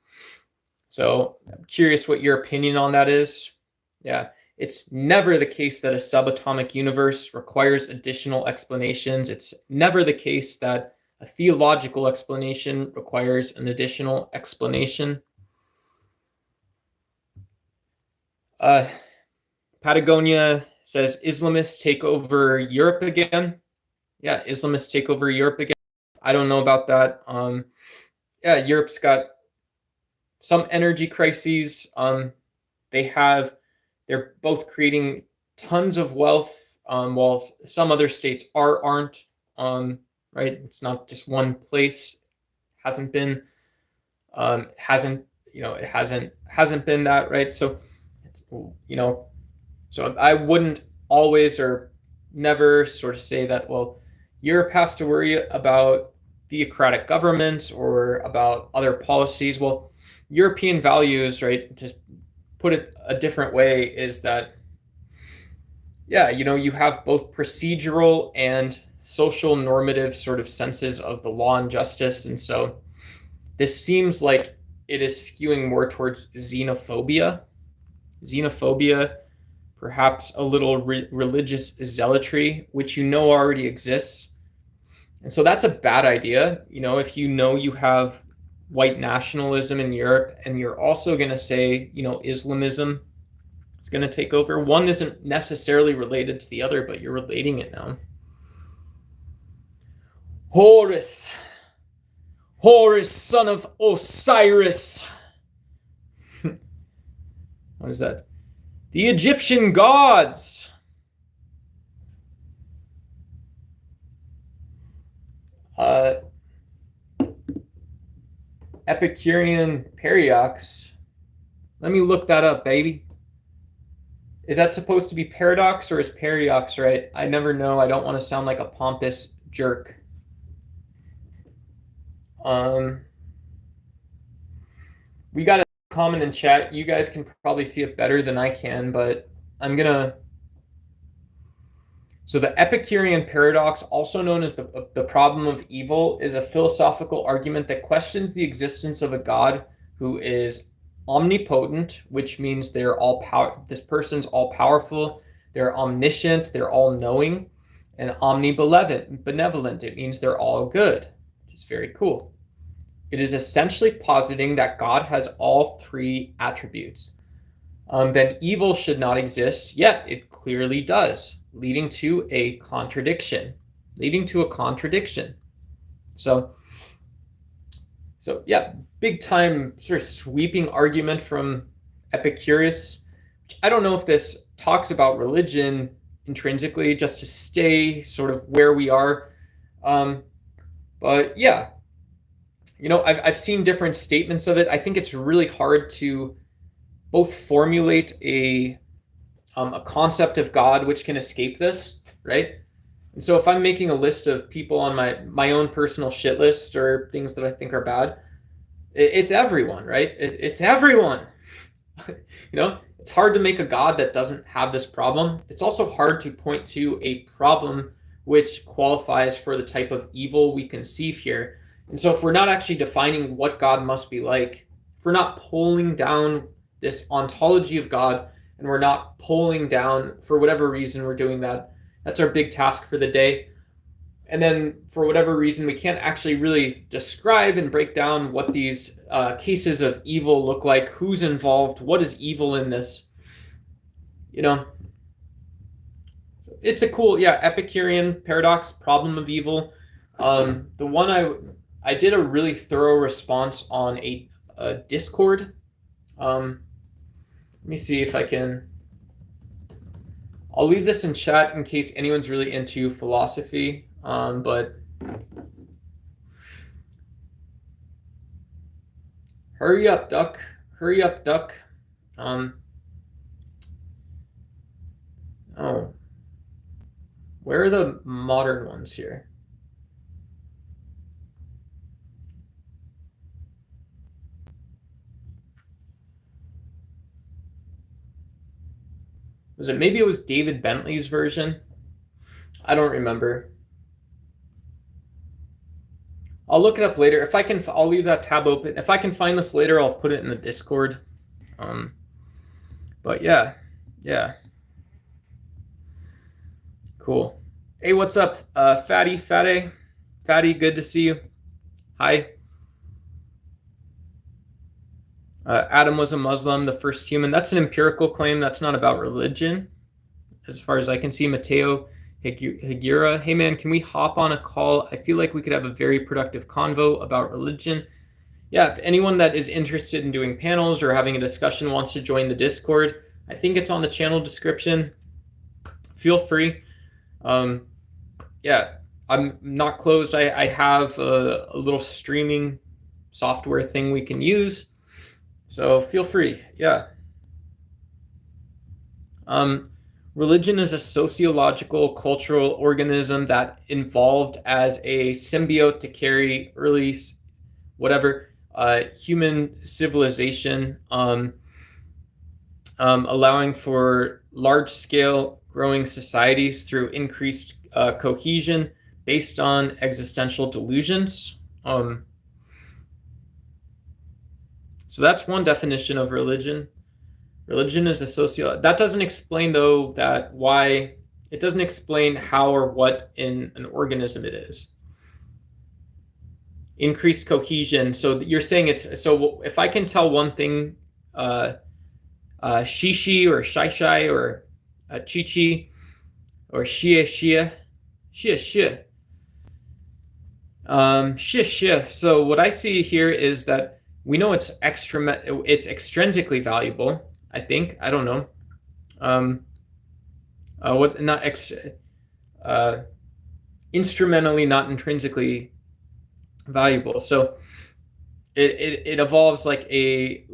So I'm curious what your opinion on that is. Yeah, it's never the case that a subatomic universe requires additional explanations. It's never the case that a theological explanation requires an additional explanation. Patagonia says Islamists take over Europe again. Yeah, Islamists take over Europe again. I don't know about that. Yeah, Europe's got some energy crises. They're both creating tons of wealth, while some other states aren't. Right? It's not just one place. Hasn't been. Hasn't it hasn't been that, right? So it's, so I wouldn't always or never sort of say that, well, Europe has to worry about theocratic governments or about other policies. Well, European values, right, to put it a different way, is that, yeah, you have both procedural and social normative sort of senses of the law and justice. And so this seems like it is skewing more towards xenophobia. Xenophobia, perhaps a little religious zealotry, which already exists. And so that's a bad idea. If you have white nationalism in Europe and you're also going to say, Islamism is going to take over, one isn't necessarily related to the other, but you're relating it now. Horus, son of Osiris. What is that? The Egyptian gods. Epicurean paradox. Let me look that up, baby. Is that supposed to be paradox or is paradox right? I never know. I don't want to sound like a pompous jerk. We got a comment in chat. You guys can probably see it better than I can, but I'm gonna. So the Epicurean paradox, also known as the problem of evil, is a philosophical argument that questions the existence of a God who is omnipotent, which means they're all power. This person's all powerful. They're omniscient. They're all knowing, and omnibenevolent. It means they're all good, which is very cool. It is essentially positing that God has all three attributes. Then evil should not exist, yet it clearly does, leading to a contradiction. So yeah, big time sort of sweeping argument from Epicurus. I don't know if this talks about religion intrinsically, just to stay sort of where we are. But yeah, I've seen different statements of it. I think it's really hard to both formulate a concept of God which can escape this, right? And so if I'm making a list of people on my own personal shit list or things that I think are bad, it's everyone, right? It's everyone. It's hard to make a God that doesn't have this problem. It's also hard to point to a problem which qualifies for the type of evil we conceive here. And so if we're not actually defining what God must be like, if we're not pulling down this ontology of God, and we're not pulling down, for whatever reason we're doing that, that's our big task for the day. And then for whatever reason, we can't actually really describe and break down what these cases of evil look like, who's involved, what is evil in this. It's a cool, Epicurean paradox, problem of evil. The one I did a really thorough response on a Discord. Let me see if I can. I'll leave this in chat in case anyone's really into philosophy. But hurry up, duck. Hurry up, duck. Oh. Where are the modern ones here? Maybe it was David Bentley's version? I don't remember. I'll look it up later. If I can, I'll leave that tab open. If I can find this later, I'll put it in the Discord. But yeah. Cool. Hey, what's up, Fatty, good to see you. Hi. Adam was a Muslim, the first human. That's an empirical claim. That's not about religion, as far as I can see. Mateo Higura, hey man, can we hop on a call? I feel like we could have a very productive convo about religion. Yeah, if anyone that is interested in doing panels or having a discussion wants to join the Discord, I think it's on the channel description. feel free. Yeah, I'm not closed. I have a little streaming software thing we can use, so feel free. Yeah. Religion is a sociological cultural organism that evolved as a symbiote to carry early human civilization, allowing for large-scale growing societies through increased cohesion based on existential delusions. So that's one definition of religion. Religion is a that doesn't explain, though, it doesn't explain how or what in an organism it is. Increased cohesion. So you're saying so if I can tell one thing, shishi or shai or chichi or shia shia shia shia. So what I see here is that we know it's extrinsically valuable. I think, I don't know. What not ex Instrumentally, not intrinsically valuable. So it evolves like a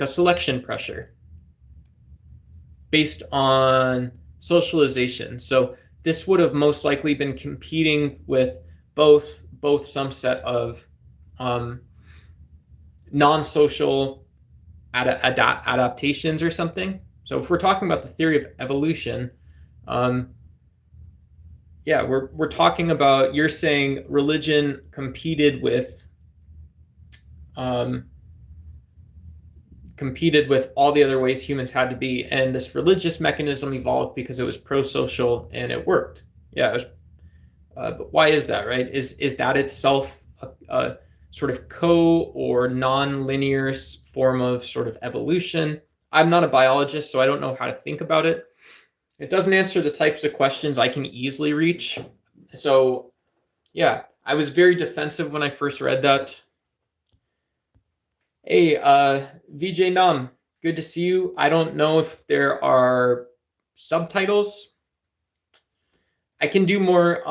selection pressure based on socialization. So this would have most likely been competing with both some set of non-social adaptations or something. So if we're talking about the theory of evolution, yeah, we're talking about, you're saying religion competed with all the other ways humans had to be, and this religious mechanism evolved because it was pro-social and it worked. Yeah, it was. But why is that, right? Is that itself a sort of or non-linear form of sort of evolution? I'm not a biologist, so I don't know how to think about it. It doesn't answer the types of questions I can easily reach. So, yeah, I was very defensive when I first read that. Hey, VJ Nam, good to see you. I don't know if there are subtitles. I can do more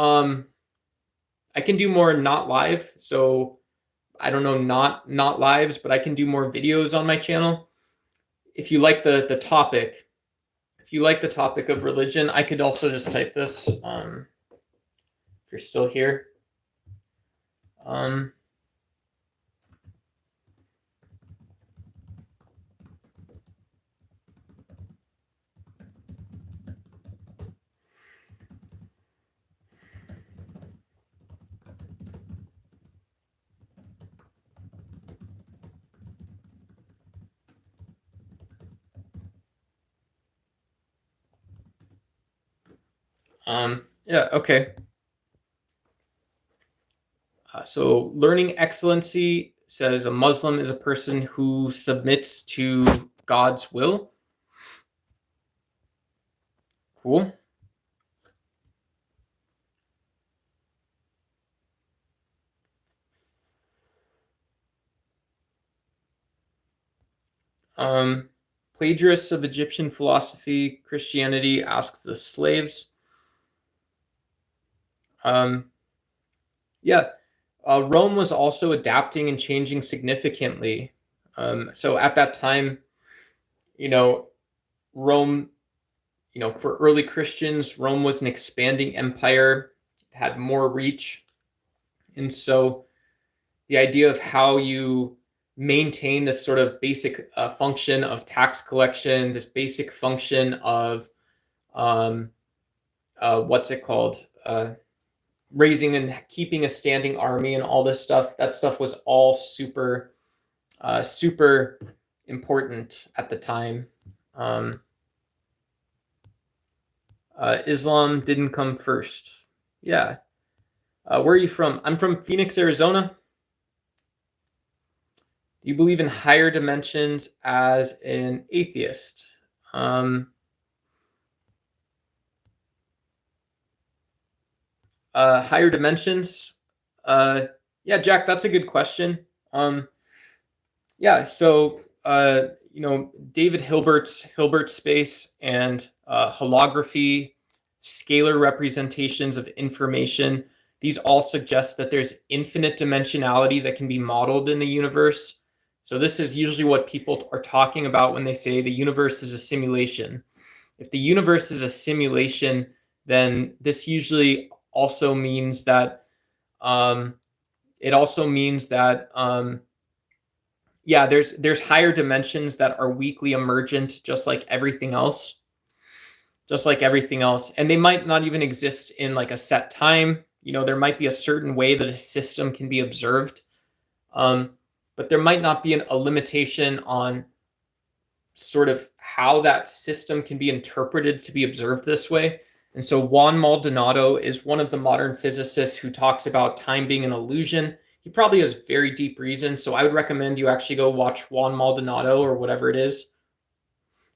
not live. So I don't know, not lives, but I can do more videos on my channel. If you like the topic, if you like the topic of religion, I could also just type this, if you're still here. Yeah, okay. So learning excellency says a Muslim is a person who submits to God's will. Cool. Plagiarists of Egyptian philosophy, Christianity asks the slaves. Yeah, Rome was also adapting and changing significantly. So at that time, Rome, for early Christians, Rome was an expanding empire, had more reach. And so the idea of how you maintain this sort of basic function of tax collection, this basic function of what's it called? Raising and keeping a standing army and all this stuff. That stuff was all super important at the time. Islam didn't come first. Yeah. Where are you from? I'm from Phoenix, Arizona. Do you believe in higher dimensions as an atheist? Higher dimensions? Yeah, Jack, that's a good question. Yeah, so David Hilbert's Hilbert space and holography scalar representations of information. These all suggest that there's infinite dimensionality that can be modeled in the universe. So this is usually what people are talking about when they say the universe is a simulation. If the universe is a simulation, then this usually also means that there's higher dimensions that are weakly emergent, just like everything else. And they might not even exist in like a set time. There might be a certain way that a system can be observed, but there might not be a limitation on sort of how that system can be interpreted to be observed this way. And so Juan Maldonado is one of the modern physicists who talks about time being an illusion. He probably has very deep reasons, so I would recommend you actually go watch Juan Maldonado or whatever it is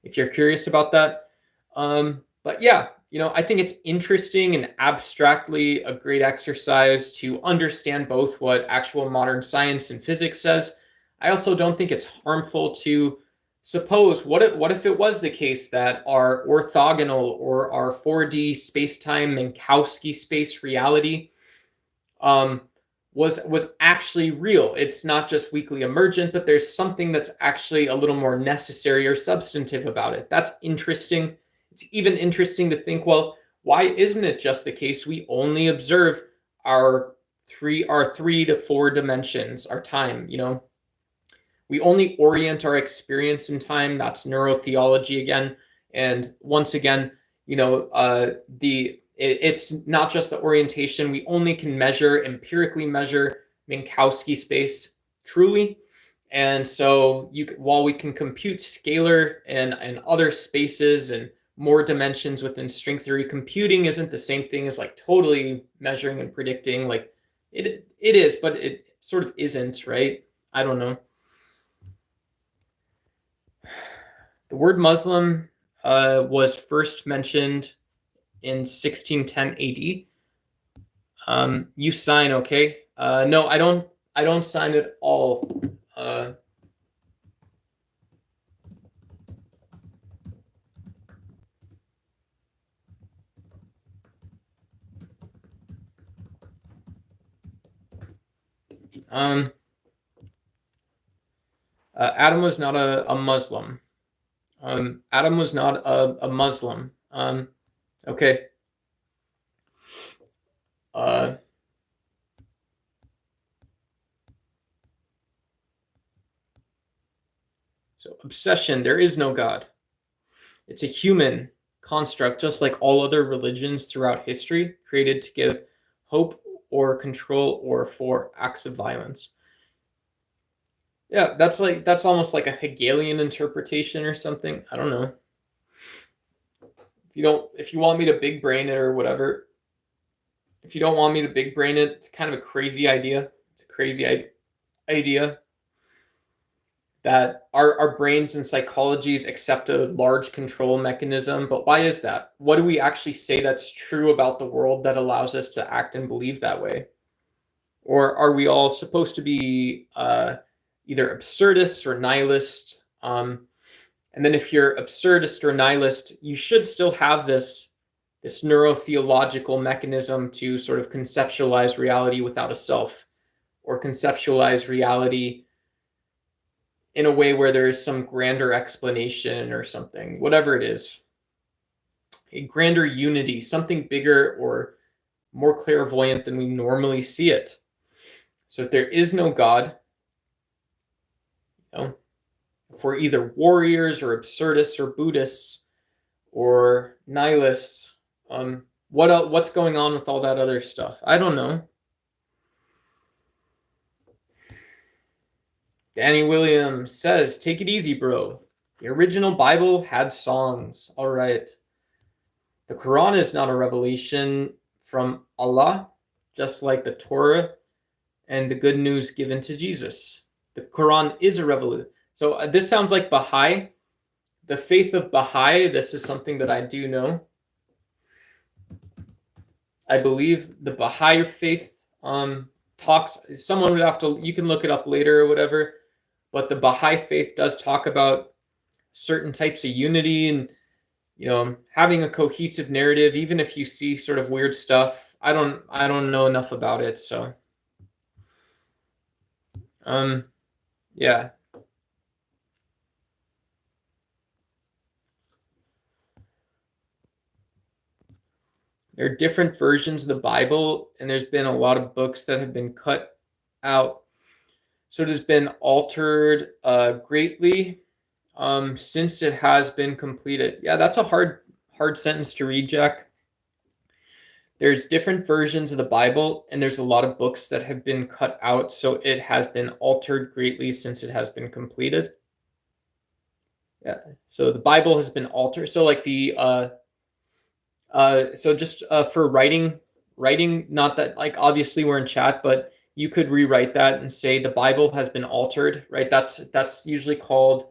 if you're curious about that. But yeah, I think it's interesting and abstractly a great exercise to understand both what actual modern science and physics says. I also don't think it's harmful to suppose, what if it was the case that our orthogonal or our 4D space-time Minkowski space reality was actually real. It's not just weakly emergent, but there's something that's actually a little more necessary or substantive about it. That's interesting. It's even interesting to think, well, why isn't it just the case we only observe our 3 to 4 dimensions, our time, We only orient our experience in time. That's neurotheology again. And once again, it's not just the orientation. We only can empirically measure Minkowski space truly. And so while we can compute scalar and other spaces and more dimensions within string theory, computing isn't the same thing as like totally measuring and predicting. Like it is, but it sort of isn't, right? I don't know. The word Muslim was first mentioned in 1610 AD. You sign, okay? No, I don't sign at all. Adam was not a Muslim. Adam was not a Muslim. Okay. So obsession, there is no God. It's a human construct, just like all other religions throughout history, created to give hope or control or for acts of violence. Yeah, that's almost like a Hegelian interpretation or something. I don't know. If you want me to big brain it or whatever, if you don't want me to big brain it, it's kind of a crazy idea. It's a crazy idea that our brains and psychologies accept a large control mechanism. But why is that? What do we actually say that's true about the world that allows us to act and believe that way? Or are we all supposed to be either absurdist or nihilist? And then if you're absurdist or nihilist, you should still have this neurotheological mechanism to sort of conceptualize reality without a self, or conceptualize reality in a way where there is some grander explanation or something, whatever it is. A grander unity, something bigger or more clairvoyant than we normally see it. So if there is no God, if we're either warriors or absurdists or Buddhists or nihilists, what's going on with all that other stuff? I don't know. Danny Williams says, take it easy, bro. The original Bible had songs. All right. The Quran is not a revelation from Allah, just like the Torah and the good news given to Jesus. The Quran is a revelation. So this sounds like Baha'i. The faith of Baha'i, this is something that I do know. I believe the Baha'i faith talks, someone would have to, you can look it up later or whatever, but the Baha'i faith does talk about certain types of unity, and having a cohesive narrative, even if you see sort of weird stuff. I don't know enough about it, so yeah. There are different versions of the Bible, and there's been a lot of books that have been cut out. So it has been altered greatly since it has been completed. Yeah, that's a hard sentence to read, Jack. There's different versions of the Bible, and there's a lot of books that have been cut out, so it has been altered greatly since it has been completed. Yeah, so the Bible has been altered. So like so just for writing, not that like obviously we're in chat, but you could rewrite that and say the Bible has been altered, right? That's usually called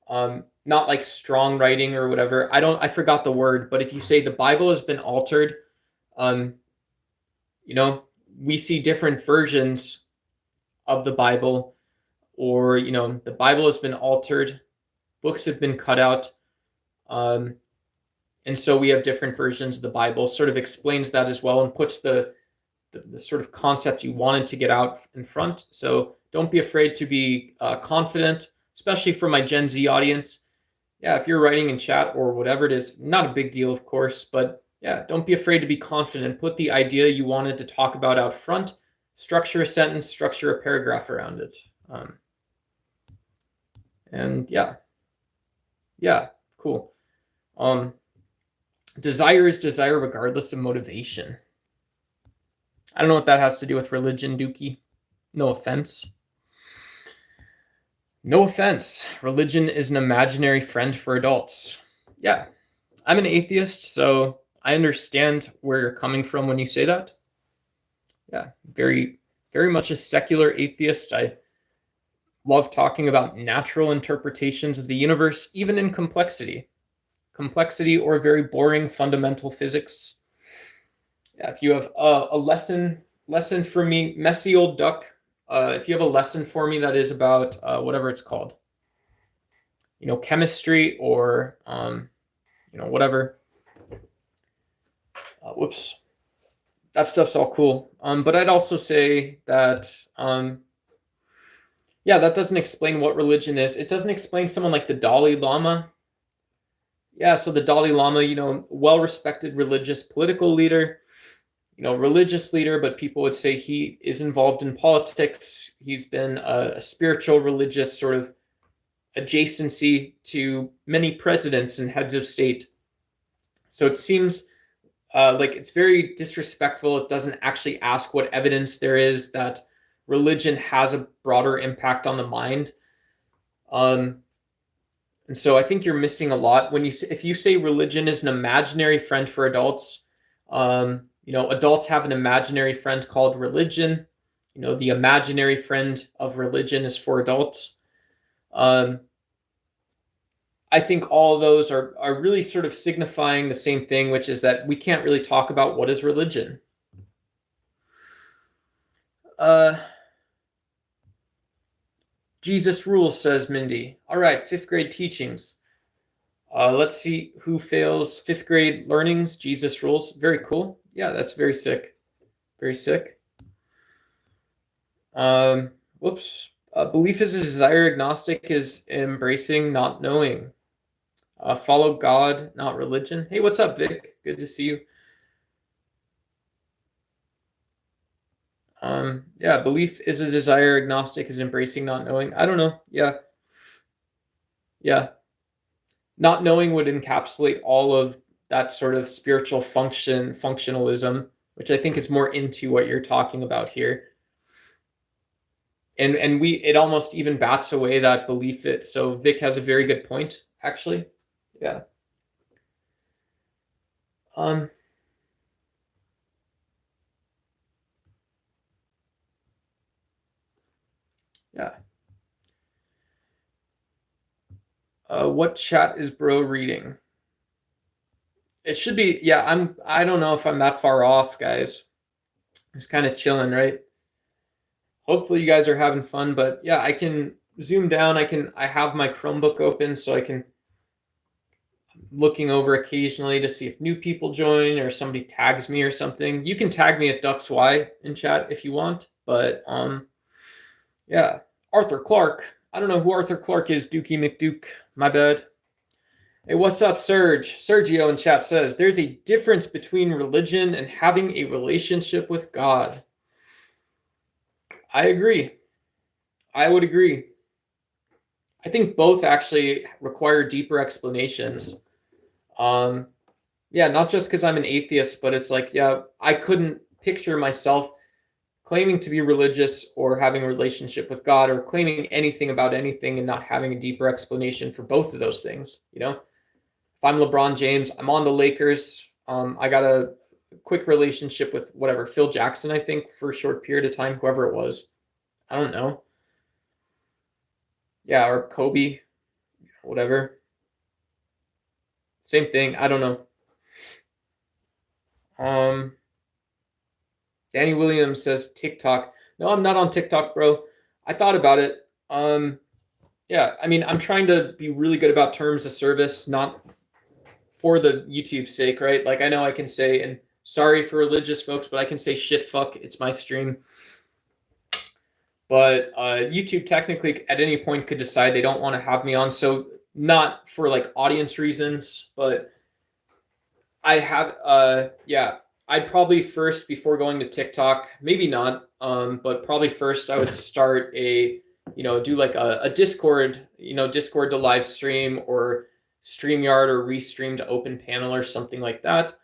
not like strong writing or whatever. I forgot the word, but if you say the Bible has been altered, we see different versions of the Bible, or the Bible has been altered, books have been cut out, and so we have different versions of the Bible. Sort of explains that as well and puts the sort of concept you wanted to get out in front. So don't be afraid to be confident, especially for my Gen Z audience. Yeah, if you're writing in chat or whatever it is, not a big deal, of course, but yeah, don't be afraid to be confident. Put the idea you wanted to talk about out front, structure a sentence, structure a paragraph around it. And yeah, cool. Desire is desire regardless of motivation. I don't know what that has to do with religion, Dookie. No offense. No offense. Religion is an imaginary friend for adults. Yeah, I'm an atheist, so I understand where you're coming from when you say that. Yeah, very, very much a secular atheist. I love talking about natural interpretations of the universe, even in complexity. Complexity or very boring fundamental physics. Yeah, if you have a lesson for me, messy old duck, if you have a lesson for me that is about whatever it's called, chemistry or whatever. Whoops. That stuff's all cool. But I'd also say that that doesn't explain what religion is. It doesn't explain someone like the Dalai Lama. Yeah, so the Dalai Lama, well-respected religious political leader, religious leader, but people would say he is involved in politics. He's been a spiritual, religious sort of adjacency to many presidents and heads of state. So it seems like it's very disrespectful. It doesn't actually ask what evidence there is that religion has a broader impact on the mind. And so I think you're missing a lot when if you say religion is an imaginary friend for adults. Adults have an imaginary friend called religion. The imaginary friend of religion is for adults. I think all of those are really sort of signifying the same thing, which is that we can't really talk about what is religion. Jesus rules, says Mindy. All right, 5th grade teachings. Let's see who fails 5th grade learnings. Jesus rules. Very cool. Yeah, that's very sick. Very sick. Whoops. Belief is a desire. Agnostic is embracing not knowing. Follow God, not religion. Hey, what's up, Vic? Good to see you. Belief is a desire. Agnostic is embracing not knowing. I don't know. Yeah. Not knowing would encapsulate all of that sort of spiritual functionalism, which I think is more into what you're talking about here. And it almost even bats away that belief. So Vic has a very good point, actually. Yeah. Yeah. What chat is bro reading? It should be, yeah, I don't know if I'm that far off, guys. It's kind of chilling, right? Hopefully you guys are having fun, but yeah, I can zoom down. I have my Chromebook open so I can looking over occasionally to see if new people join or somebody tags me or something. You can tag me at DuxY in chat if you want, but yeah. Arthur Clark. I don't know who Arthur Clark is, Dookie McDuke. My bad. Hey, what's up, Serge? Sergio in chat says, there's a difference between religion and having a relationship with God. I agree. I would agree. I think both actually require deeper explanations. Yeah, not just because I'm an atheist, but it's like, yeah, I couldn't picture myself claiming to be religious or having a relationship with God or claiming anything about anything and not having a deeper explanation for both of those things. You know, if I'm LeBron James, I'm on the Lakers. I got a quick relationship with whatever, Phil Jackson, I think, for a short period of time, whoever it was. I don't know. Yeah, or Kobe, whatever. Same thing. I don't know. Danny Williams says TikTok. No, I'm not on TikTok, bro. I thought about it. Yeah, I mean, I'm trying to be really good about terms of service, not for the YouTube sake, right? Like, I know I can say, and sorry for religious folks, but I can say shit, fuck, it's my stream. But YouTube technically at any point could decide they don't want to have me on. So not for like audience reasons, but I have, yeah, I'd probably first, before going to TikTok, maybe not, but probably first I would start do like a Discord, Discord to live stream or StreamYard or Restream to open panel or something like that.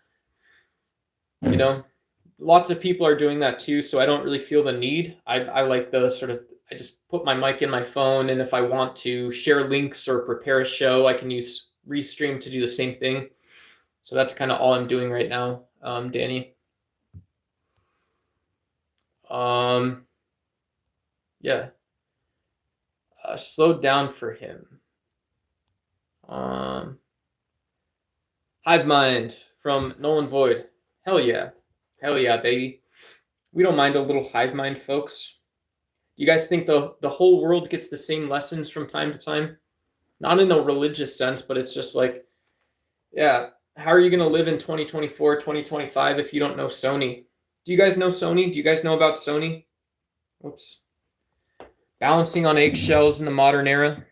Lots of people are doing that too, so I don't really feel the need. I like the sort of, I just put my mic in my phone, and if I want to share links or prepare a show, I can use Restream to do the same thing. So that's kind of all I'm doing right now, Danny. Yeah. Slowed down for him. Hive Mind from Nolan Void. Hell yeah. Hell yeah, baby. We don't mind a little hive mind, folks. You guys think the whole world gets the same lessons from time to time? Not in a religious sense, but it's just like, yeah, how are you going to live in 2024, 2025 if you don't know Sony? Do you guys know Sony? Do you guys know about Sony? Whoops. Balancing on eggshells in the modern era.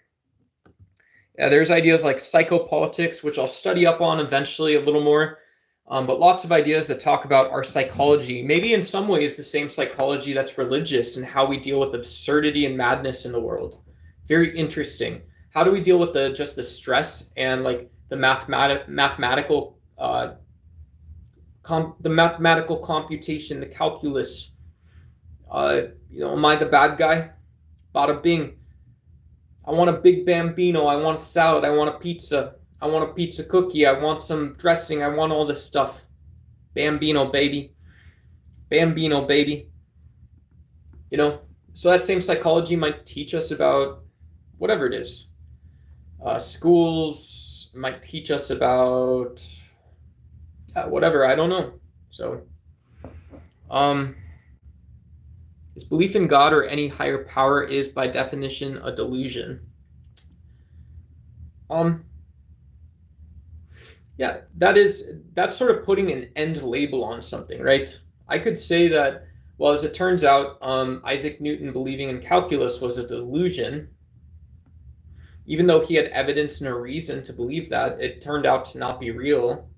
Yeah, there's ideas like psychopolitics, which I'll study up on eventually a little more. But lots of ideas that talk about our psychology, maybe in some ways the same psychology that's religious, and how we deal with absurdity and madness in the world. Very interesting. How do we deal with the stress and like the mathematical computation, the calculus? Am I the bad guy? Bada bing. I want a big bambino. I want a salad. I want a pizza. I want a pizza cookie. I want some dressing. I want all this stuff. Bambino, baby. Bambino, baby. So that same psychology might teach us about whatever it is. Schools might teach us about whatever. I don't know. So, is belief in God or any higher power is by definition a delusion. Yeah, that's sort of putting an end label on something, right? I could say that, well, as it turns out, Isaac Newton believing in calculus was a delusion. Even though he had evidence and a reason to believe that, it turned out to not be real,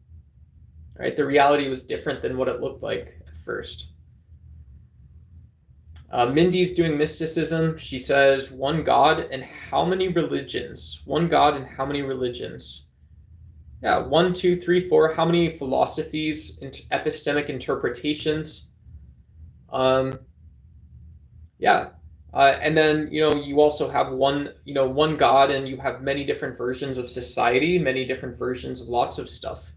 right? The reality was different than what it looked like at first. Mindy's doing mysticism. She says, one God and how many religions? One God and how many religions? Yeah, 1, 2, 3, 4. How many philosophies, epistemic interpretations? Yeah. And then, you also have one God, and you have many different versions of society, many different versions of lots of stuff.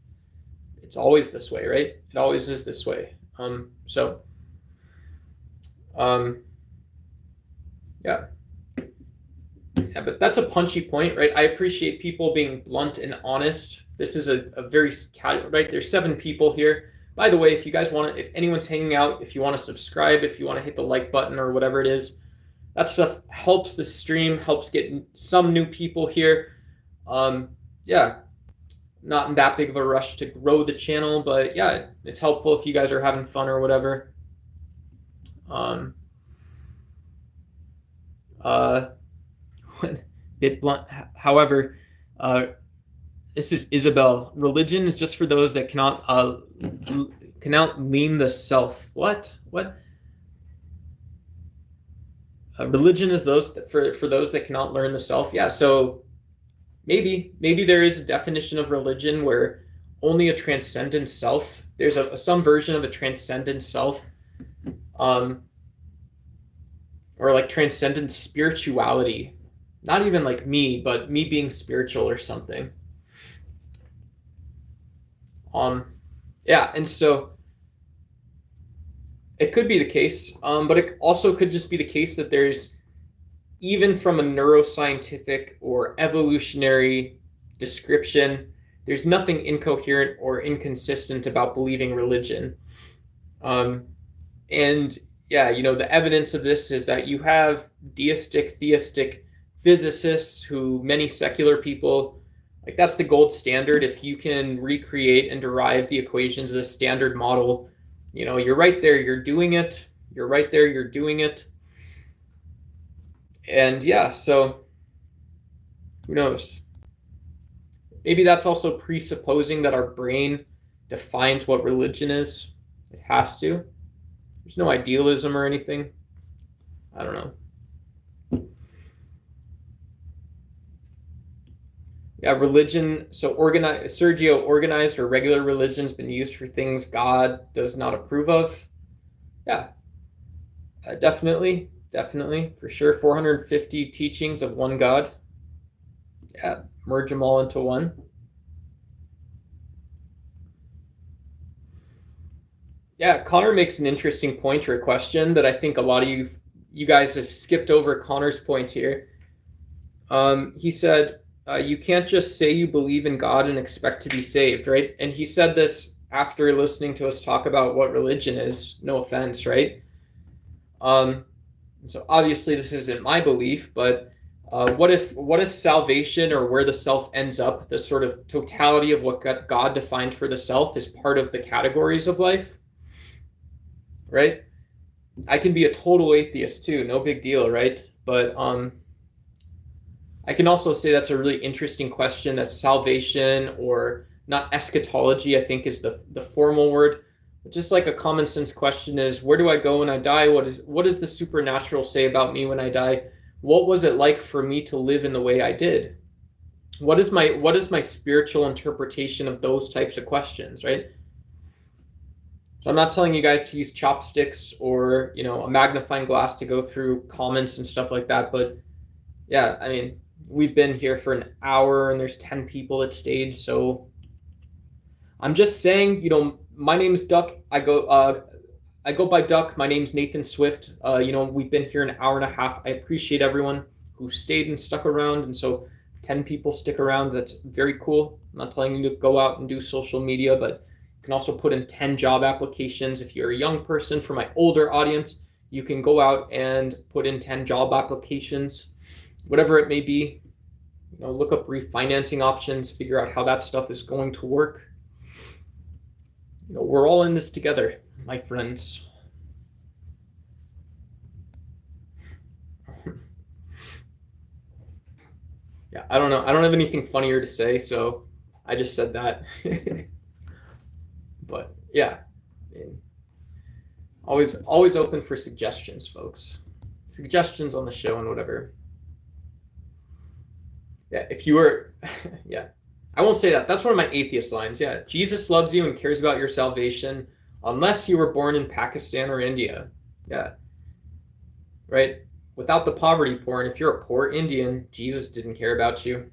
It's always this way, right? It always is this way. Yeah. Yeah, but that's a punchy point, right? I appreciate people being blunt and honest. This is a very casual, right? There's 7 people here. By the way, if you guys want to, if anyone's hanging out, if you want to subscribe, if you want to hit the like button or whatever it is, that stuff helps the stream, helps get some new people here. Yeah. not in that big of a rush to grow the channel, but yeah, it's helpful if you guys are having fun or whatever. Bit blunt. However, this is Isabel. Religion is just for those that cannot lean the self. What? Religion is those for those that cannot learn the self. Yeah. So maybe there is a definition of religion where only a transcendent self. There's some version of a transcendent self, or like transcendent spirituality. Not even like me, but me being spiritual or something. Yeah, and so it could be the case, but it also could just be the case that there's, even from a neuroscientific or evolutionary description, there's nothing incoherent or inconsistent about believing religion. And yeah, the evidence of this is that you have theistic physicists who many secular people, like, that's the gold standard. If you can recreate and derive the equations of the standard model, you're right there, you're doing it. You're right there, you're doing it. And yeah, so who knows? Maybe that's also presupposing that our brain defines what religion is. It has to. There's no idealism or anything. I don't know. Yeah, religion. So organized or regular religion's been used for things God does not approve of. Yeah, definitely, for sure. 450 teachings of one God. Yeah, merge them all into one. Yeah, Connor makes an interesting point or a question that I think a lot of you guys have skipped over Connor's point here. He said, you can't just say you believe in God and expect to be saved, right? And he said this after listening to us talk about what religion is. No offense, right? So obviously this isn't my belief, but what if salvation, or where the self ends up, the sort of totality of what God defined for the self, is part of the categories of life, right? I can be a total atheist too, no big deal, right? But I can also say that's a really interesting question. That salvation, or not eschatology, I think is the formal word. But just like a common sense question is, where do I go when I die? What does the supernatural say about me when I die? What was it like for me to live in the way I did? What is my spiritual interpretation of those types of questions, right? So I'm not telling you guys to use chopsticks or a magnifying glass to go through comments and stuff like that, but yeah, I mean, we've been here for an hour and there's 10 people at stage, so I'm just saying, my name's Duck. I go by Duck. My name's Nathan Swift. We've been here an hour and a half. I appreciate everyone who stayed and stuck around, and so 10 people stick around. That's very cool. I'm not telling you to go out and do social media, but you can also put in 10 job applications. If you're a young person, for my older audience, you can go out and put in 10 job applications, whatever it may be. Look up refinancing options, figure out how that stuff is going to work. We're all in this together, my friends. Yeah, I don't know. I don't have anything funnier to say, so I just said that. But yeah, always open for suggestions, folks. Suggestions on the show and whatever. Yeah, if you were, yeah, I won't say that. That's one of my atheist lines. Yeah, Jesus loves you and cares about your salvation, unless you were born in Pakistan or India. Yeah, right? Without the poverty porn, if you're a poor Indian, Jesus didn't care about you.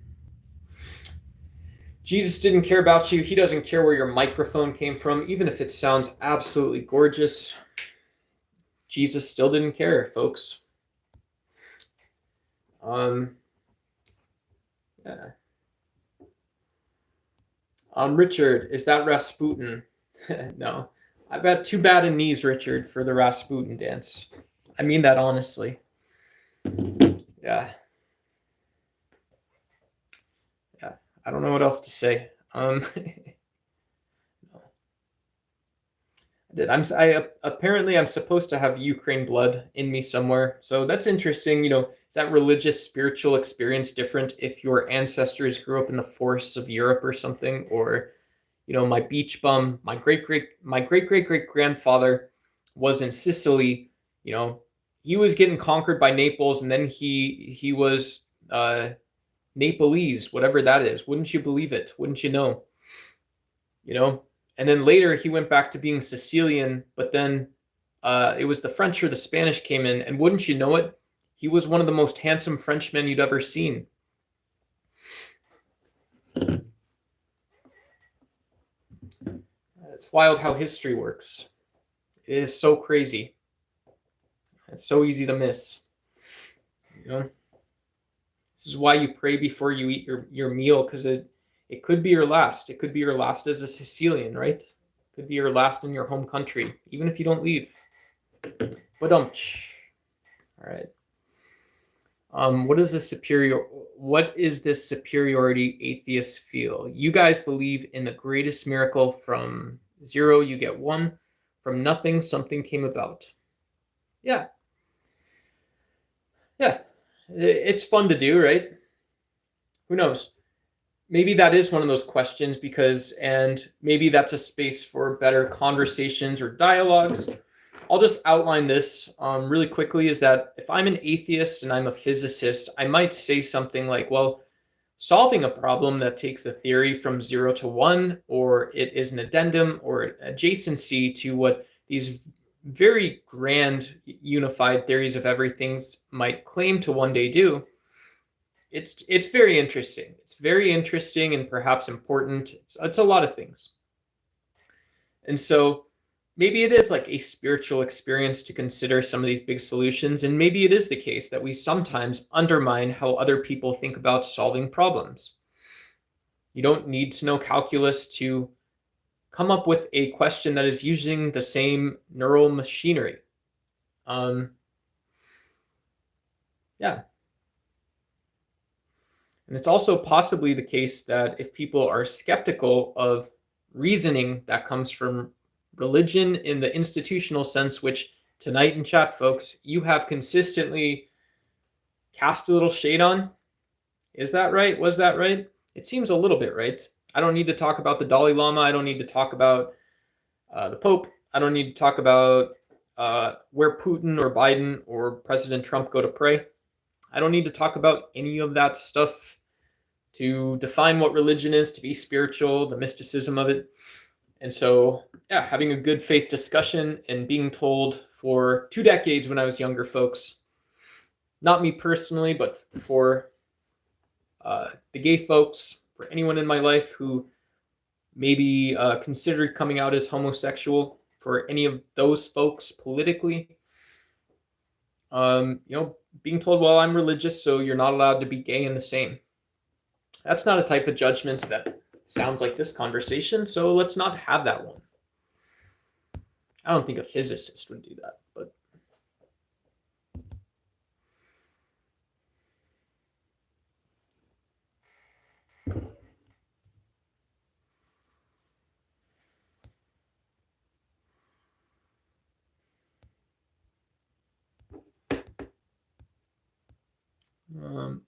Jesus didn't care about you. He doesn't care where your microphone came from, even if it sounds absolutely gorgeous. Jesus still didn't care, folks. Yeah. Richard, is that Rasputin? No. I've got too bad in knees, Richard, for the Rasputin dance. I mean that honestly. Yeah. Yeah. I don't know what else to say. Apparently I'm supposed to have Ukraine blood in me somewhere. So that's interesting. Is that religious spiritual experience different if your ancestors grew up in the forests of Europe or something? Or, my beach bum, my great grandfather was in Sicily. He was getting conquered by Naples, and then he was Nepalese, whatever that is. Wouldn't you believe it? Wouldn't you know? you know. And then later he went back to being Sicilian, but then it was the French or the Spanish came in, and wouldn't you know it, he was one of the most handsome Frenchmen you'd ever seen. It's wild how history works. It is so crazy. It's so easy to miss. This is why you pray before you eat your meal, because it could be your last. It could be your last as a Sicilian, right? It could be your last in your home country, even if you don't leave. But all right. What is this superiority atheists feel? You guys believe in the greatest miracle. From zero, you get one. From nothing, something came about. Yeah. Yeah. It's fun to do, right? Who knows? Maybe that is one of those questions, and maybe that's a space for better conversations or dialogues. I'll just outline this really quickly, is that if I'm an atheist and I'm a physicist, I might say something like, well, solving a problem that takes a theory from 0 to 1, or it is an addendum or adjacency to what these very grand unified theories of everything might claim to one day do, it's very interesting. It's very interesting and perhaps important. It's a lot of things. And so maybe it is like a spiritual experience to consider some of these big solutions. And maybe it is the case that we sometimes undermine how other people think about solving problems. You don't need to know calculus to come up with a question that is using the same neural machinery. Yeah. And it's also possibly the case that if people are skeptical of reasoning that comes from religion in the institutional sense, which tonight in chat, folks, you have consistently cast a little shade on. Is that right? Was that right? It seems a little bit right. I don't need to talk about the Dalai Lama. I don't need to talk about the Pope. I don't need to talk about where Putin or Biden or President Trump go to pray. I don't need to talk about any of that stuff to define what religion is, to be spiritual, the mysticism of it. And so, yeah, having a good faith discussion and being told for 2 decades when I was younger, folks, not me personally, but for the gay folks, for anyone in my life who maybe considered coming out as homosexual, for any of those folks politically, being told, well, I'm religious, so you're not allowed to be gay in the same. That's not a type of judgment that sounds like this conversation, so let's not have that one. I don't think a physicist would do that, but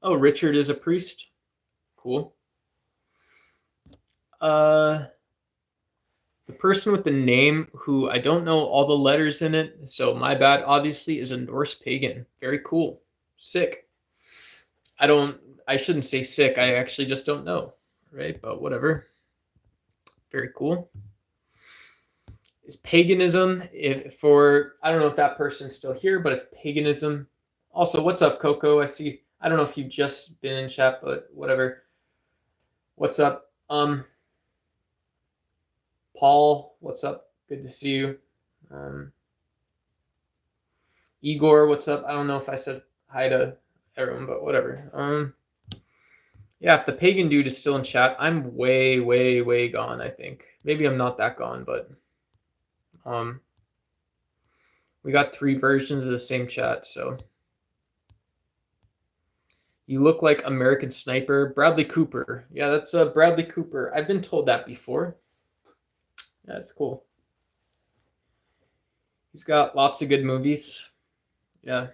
oh, Richard is a priest. Cool. The person with the name, who I don't know all the letters in it, so my bad, obviously, is a Norse pagan. Very cool. Sick. I shouldn't say sick. I actually just don't know, right? But whatever. Very cool. Is paganism, I don't know if that person's still here, but if paganism, also, what's up, Coco? I don't know if you've just been in chat, but whatever. What's up? Paul, what's up? Good to see you. Igor, what's up? I don't know if I said hi to everyone, but whatever. Yeah, if the pagan dude is still in chat, I'm way, way, way gone, I think. Maybe I'm not that gone, but we got 3 versions of the same chat, so You look like American Sniper, Bradley Cooper. Yeah, that's Bradley Cooper. I've been told that before. Yeah, that's cool. He's got lots of good movies. Yeah.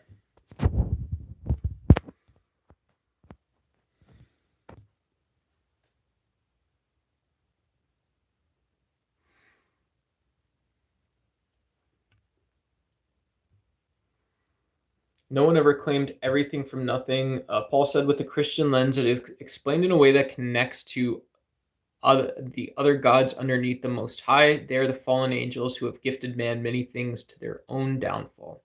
No one ever claimed everything from nothing. Paul said, with a Christian lens, it is explained in a way that connects to the other gods underneath the Most High. They are the fallen angels who have gifted man many things to their own downfall.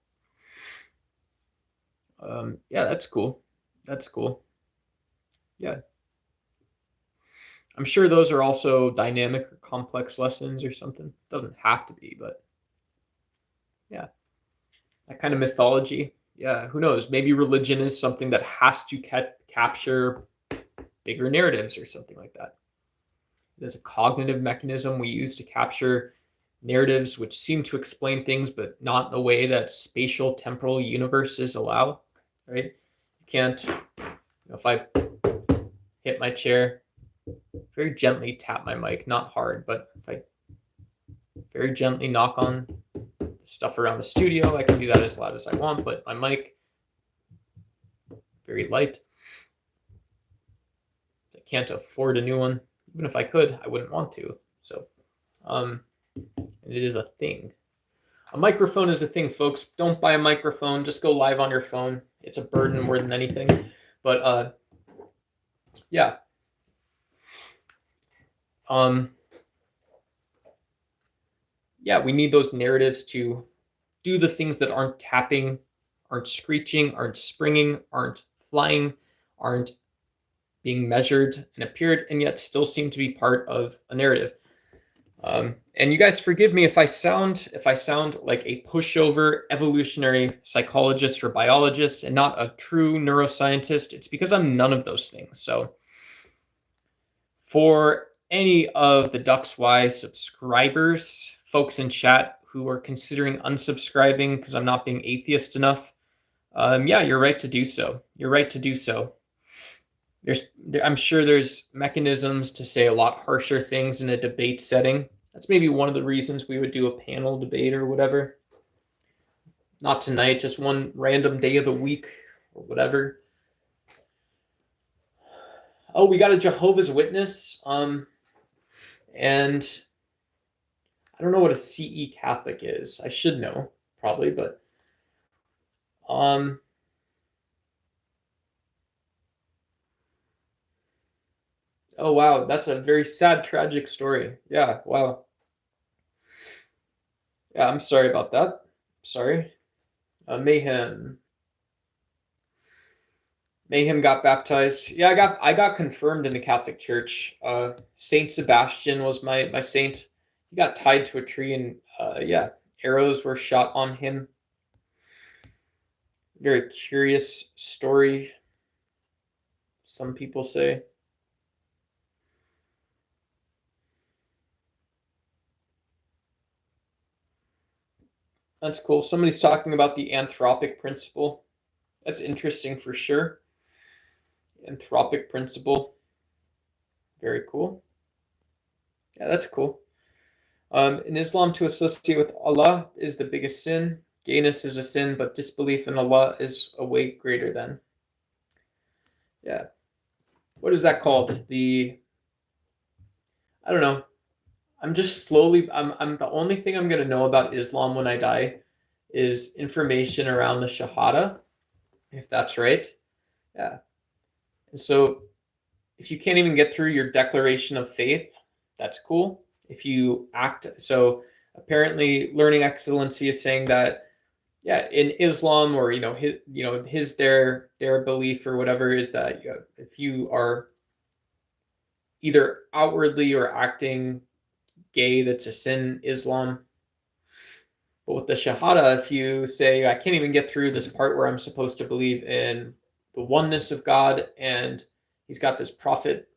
Yeah, that's cool. That's cool. Yeah. I'm sure those are also dynamic or complex lessons or something. Doesn't have to be, but yeah, that kind of mythology. Yeah, who knows? Maybe religion is something that has to capture bigger narratives or something like that. There's a cognitive mechanism we use to capture narratives which seem to explain things, but not the way that spatial temporal universes allow, right? You can't, if I hit my chair, very gently tap my mic, not hard, but if I very gently knock on stuff around the studio, I can do that as loud as I want, but my mic, very light. I can't afford a new one. Even if I could, I wouldn't want to. So, it is a thing. A microphone is a thing, folks. Don't buy a microphone. Just go live on your phone. It's a burden more than anything. But yeah. Yeah, we need those narratives to do the things that aren't tapping, aren't screeching, aren't springing, aren't flying, aren't being measured and appeared, and yet still seem to be part of a narrative. And you guys forgive me if I sound like a pushover evolutionary psychologist or biologist and not a true neuroscientist. It's because I'm none of those things. So for any of the Ducks Y subscribers, folks in chat who are considering unsubscribing because I'm not being atheist enough, yeah, you're right to do so. You're right to do so. I'm sure there's mechanisms to say a lot harsher things in a debate setting. That's maybe one of the reasons we would do a panel debate or whatever. Not tonight, just one random day of the week or whatever. Oh, we got a Jehovah's Witness. And I don't know what a CE Catholic is. I should know, probably, but oh wow, that's a very sad, tragic story. Yeah, wow. Yeah, I'm sorry about that. Sorry. Mayhem got baptized. Yeah, I got confirmed in the Catholic Church. Saint Sebastian was my saint. He got tied to a tree, and yeah, arrows were shot on him. Very curious story, some people say. That's cool. Somebody's talking about the anthropic principle. That's interesting for sure. Anthropic principle. Very cool. Yeah, that's cool. In Islam, to associate with Allah is the biggest sin. Gayness is a sin, but disbelief in Allah is a way greater than. Yeah. What is that called? I don't know. I'm just slowly, I'm the only thing I'm going to know about Islam when I die is information around the Shahada, if that's right. Yeah. And so if you can't even get through your declaration of faith, that's cool. If you act, so apparently learning excellency is saying that, yeah, in Islam or, their belief or whatever is that if you are either outwardly or acting gay, that's a sin, Islam. But with the Shahada, if you say, I can't even get through this part where I'm supposed to believe in the oneness of God and he's got this prophet,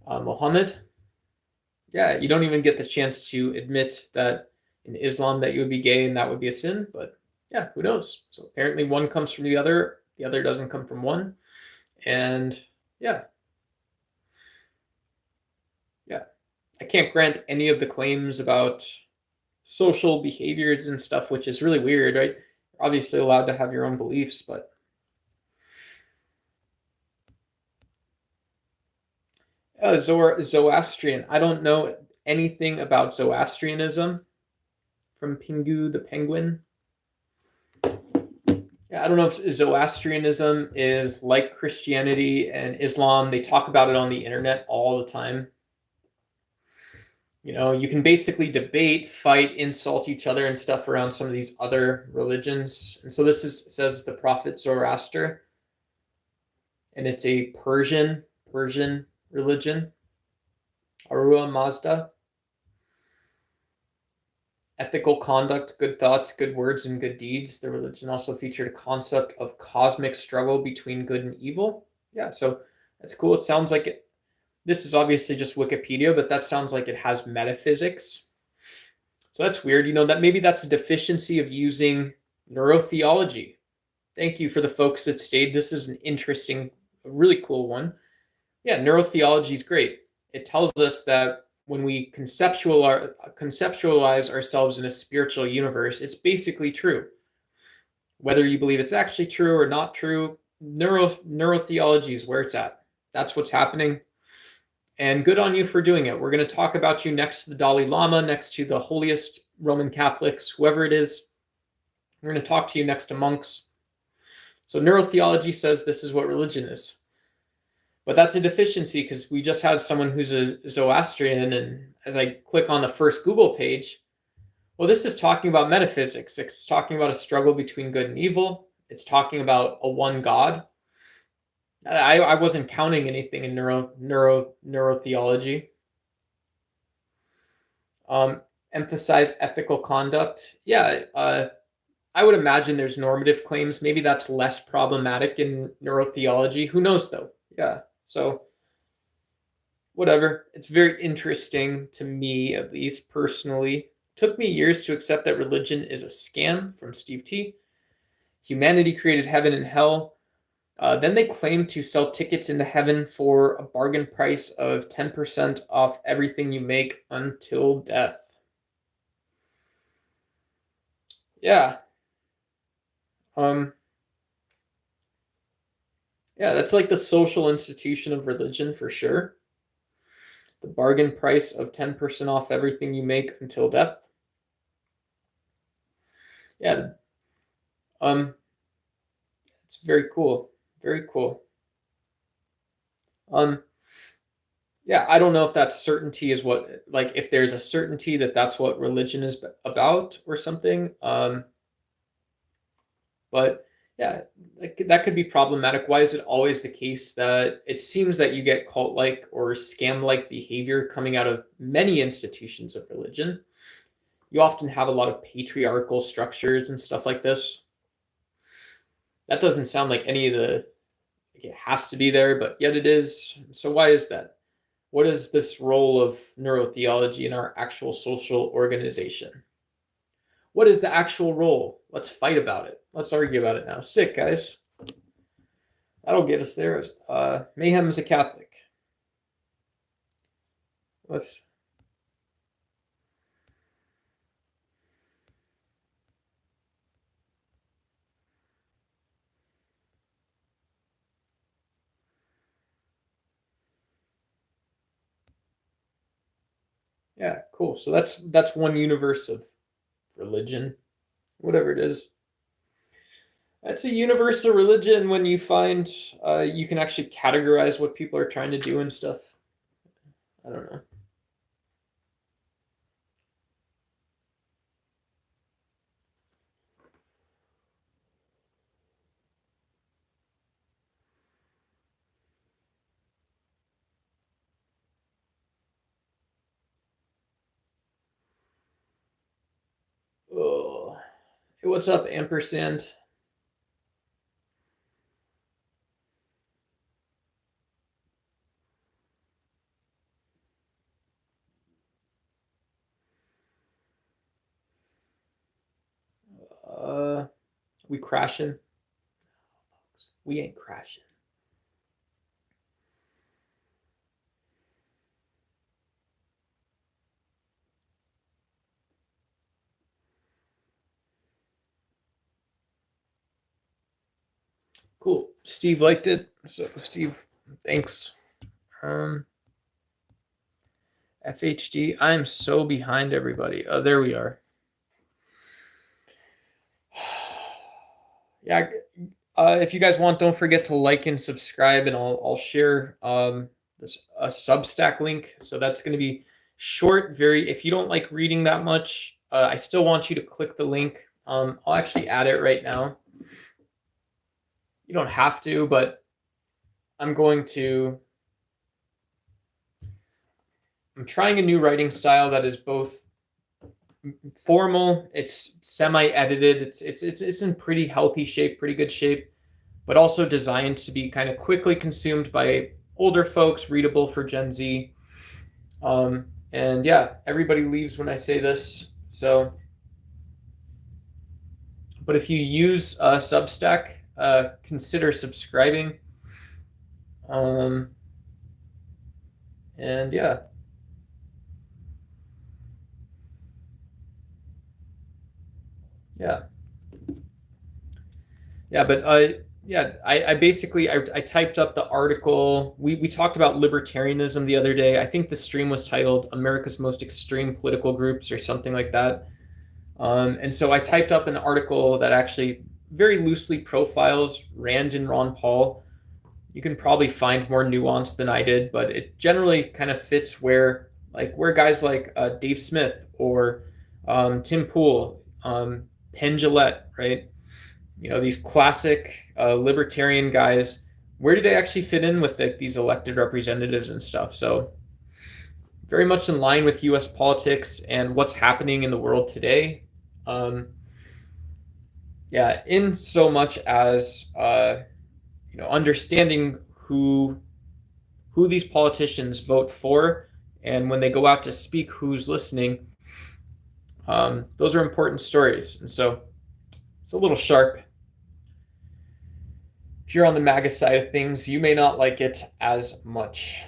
Muhammad, yeah, you don't even get the chance to admit that in Islam that you would be gay and that would be a sin. But yeah, who knows? So apparently one comes from the other. the other doesn't come from one. And yeah, I can't grant any of the claims about social behaviors and stuff, which is really weird, right? You're obviously allowed to have your own beliefs, but Zoroastrian. I don't know anything about Zoroastrianism from Pingu the Penguin. Yeah, I don't know if Zoroastrianism is like Christianity and Islam. They talk about it on the internet all the time. You can basically debate, fight, insult each other and stuff around some of these other religions. And so says the prophet Zoroaster, and it's a Persian religion. Ahura Mazda. Ethical conduct, good thoughts, good words, and good deeds. The religion also featured a concept of cosmic struggle between good and evil. Yeah, so that's cool. It sounds like it. This is obviously just Wikipedia, but that sounds like it has metaphysics. So that's weird. That maybe that's a deficiency of using neurotheology. Thank you for the folks that stayed. This is an interesting, really cool one. Yeah, neurotheology is great. It tells us that when we conceptualize ourselves in a spiritual universe, it's basically true. Whether you believe it's actually true or not true, neurotheology is where it's at. That's what's happening. And good on you for doing it. We're going to talk about you next to the Dalai Lama, next to the holiest Roman Catholics, whoever it is. We're going to talk to you next to monks. So neurotheology says this is what religion is. But that's a deficiency because we just had someone who's a Zoroastrian, and as I click on the first Google page, well, this is talking about metaphysics. It's talking about a struggle between good and evil. It's talking about a one God. I wasn't counting anything in neurotheology. Emphasize ethical conduct. Yeah, I would imagine there's normative claims. Maybe that's less problematic in neurotheology. Who knows, though? Yeah. So whatever. It's very interesting to me, at least personally. Took me years to accept that religion is a scam from Steve T. Humanity created heaven and hell. Then they claim to sell tickets into heaven for a bargain price of 10% off everything you make until death. Yeah. Yeah, that's like the social institution of religion for sure. The bargain price of 10% off everything you make until death. Yeah. It's very cool. Very cool. Yeah, I don't know if that certainty is what, like, if there's a certainty that that's what religion is about or something. But yeah, like, that could be problematic. Why is it always the case that it seems that you get cult-like or scam-like behavior coming out of many institutions of religion? You often have a lot of patriarchal structures and stuff like this. That doesn't sound like any of the, like, it has to be there, but yet it is. So why is that? What is this role of neurotheology in our actual social organization? What is the actual role? Let's fight about it. Let's argue about it now. Sick, guys. That'll get us there. Mayhem is a Catholic. Whoops. Yeah, cool. So that's one universe of religion, whatever it is. That's a universal religion when you find you can actually categorize what people are trying to do and stuff. I don't know. Oh, hey, what's up, ampersand? We crashing? We ain't crashing. Cool. Steve liked it. So Steve, thanks. FHD. I'm so behind everybody. Oh, there we are. Yeah. If you guys want, don't forget to like and subscribe, and I'll share this a Substack link. So that's going to be short. Very. If you don't like reading that much, I still want you to click the link. I'll actually add it right now. You don't have to, but I'm trying a new writing style that is both formal, it's semi-edited, it's in pretty healthy shape, pretty good shape, but also designed to be kind of quickly consumed by older folks, readable for Gen Z. And yeah, everybody leaves when I say this. So, but if you use Substack, consider subscribing. And yeah. But I basically I typed up the article. We talked about libertarianism the other day. I think the stream was titled America's Most Extreme Political Groups or something like that. And so I typed up an article that actually very loosely profiles Rand and Ron Paul. You can probably find more nuance than I did, but it generally kind of fits where guys like Dave Smith or Tim Pool, Penn Jillette, right? You know, these classic libertarian guys, where do they actually fit in with these elected representatives and stuff? So very much in line with US politics and what's happening in the world today. In so much as understanding who these politicians vote for, and when they go out to speak, who's listening. Those are important stories, and so it's a little sharp. If you're on the MAGA side of things, you may not like it as much.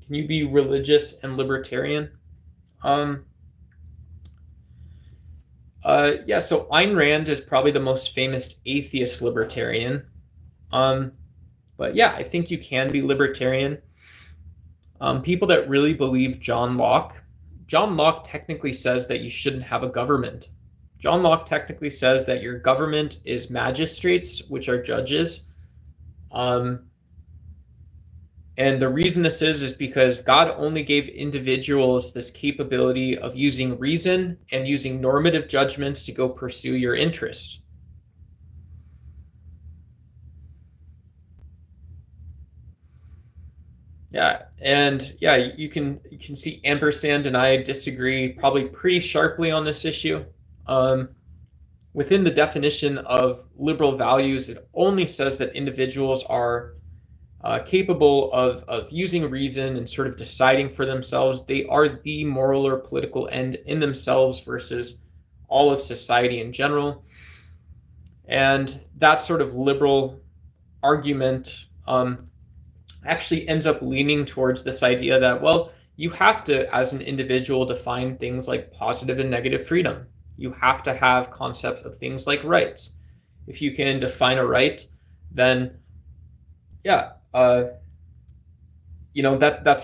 Can you be religious and libertarian? So Ayn Rand is probably the most famous atheist libertarian. But yeah, I think you can be libertarian. People that really believe John Locke technically says that you shouldn't have a government. John Locke technically says that your government is magistrates, which are judges. And the reason this is because God only gave individuals this capability of using reason and using normative judgments to go pursue your interest. You can see Ampersand and I disagree probably pretty sharply on this issue. Within the definition of liberal values, it only says that individuals are capable of using reason and sort of deciding for themselves. They are the moral or political end in themselves versus all of society in general. And that sort of liberal argument actually ends up leaning towards this idea that, well, you have to, as an individual, define things like positive and negative freedom. You have to have concepts of things like rights. If you can define a right, then that's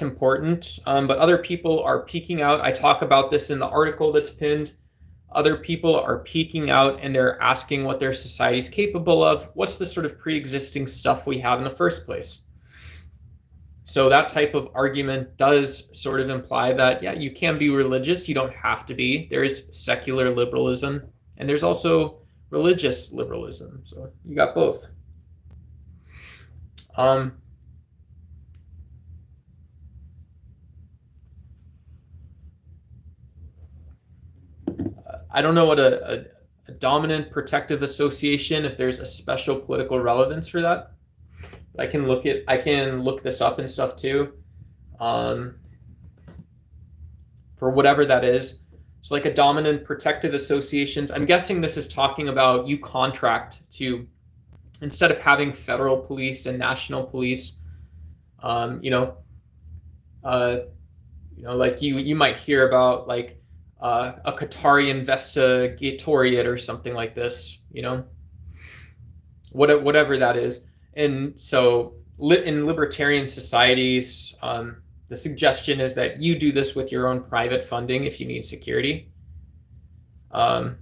important. But other people are peeking out. I talk about this in the article that's pinned. Other people are peeking out and they're asking what their society is capable of. What's the sort of pre-existing stuff we have in the first place? So that type of argument does sort of imply that, yeah, you can be religious. You don't have to be. There's secular liberalism and there's also religious liberalism. So you got both. I don't know what a dominant protective association, if there's a special political relevance for that. I can look this up and stuff too. For whatever that is. So like a dominant protective associations, I'm guessing this is talking about you contract to, instead of having federal police and national police, you know, like you might hear about like a Qatari investigatoriate or something like this, whatever that is. And so in libertarian societies, the suggestion is that you do this with your own private funding if you need security. And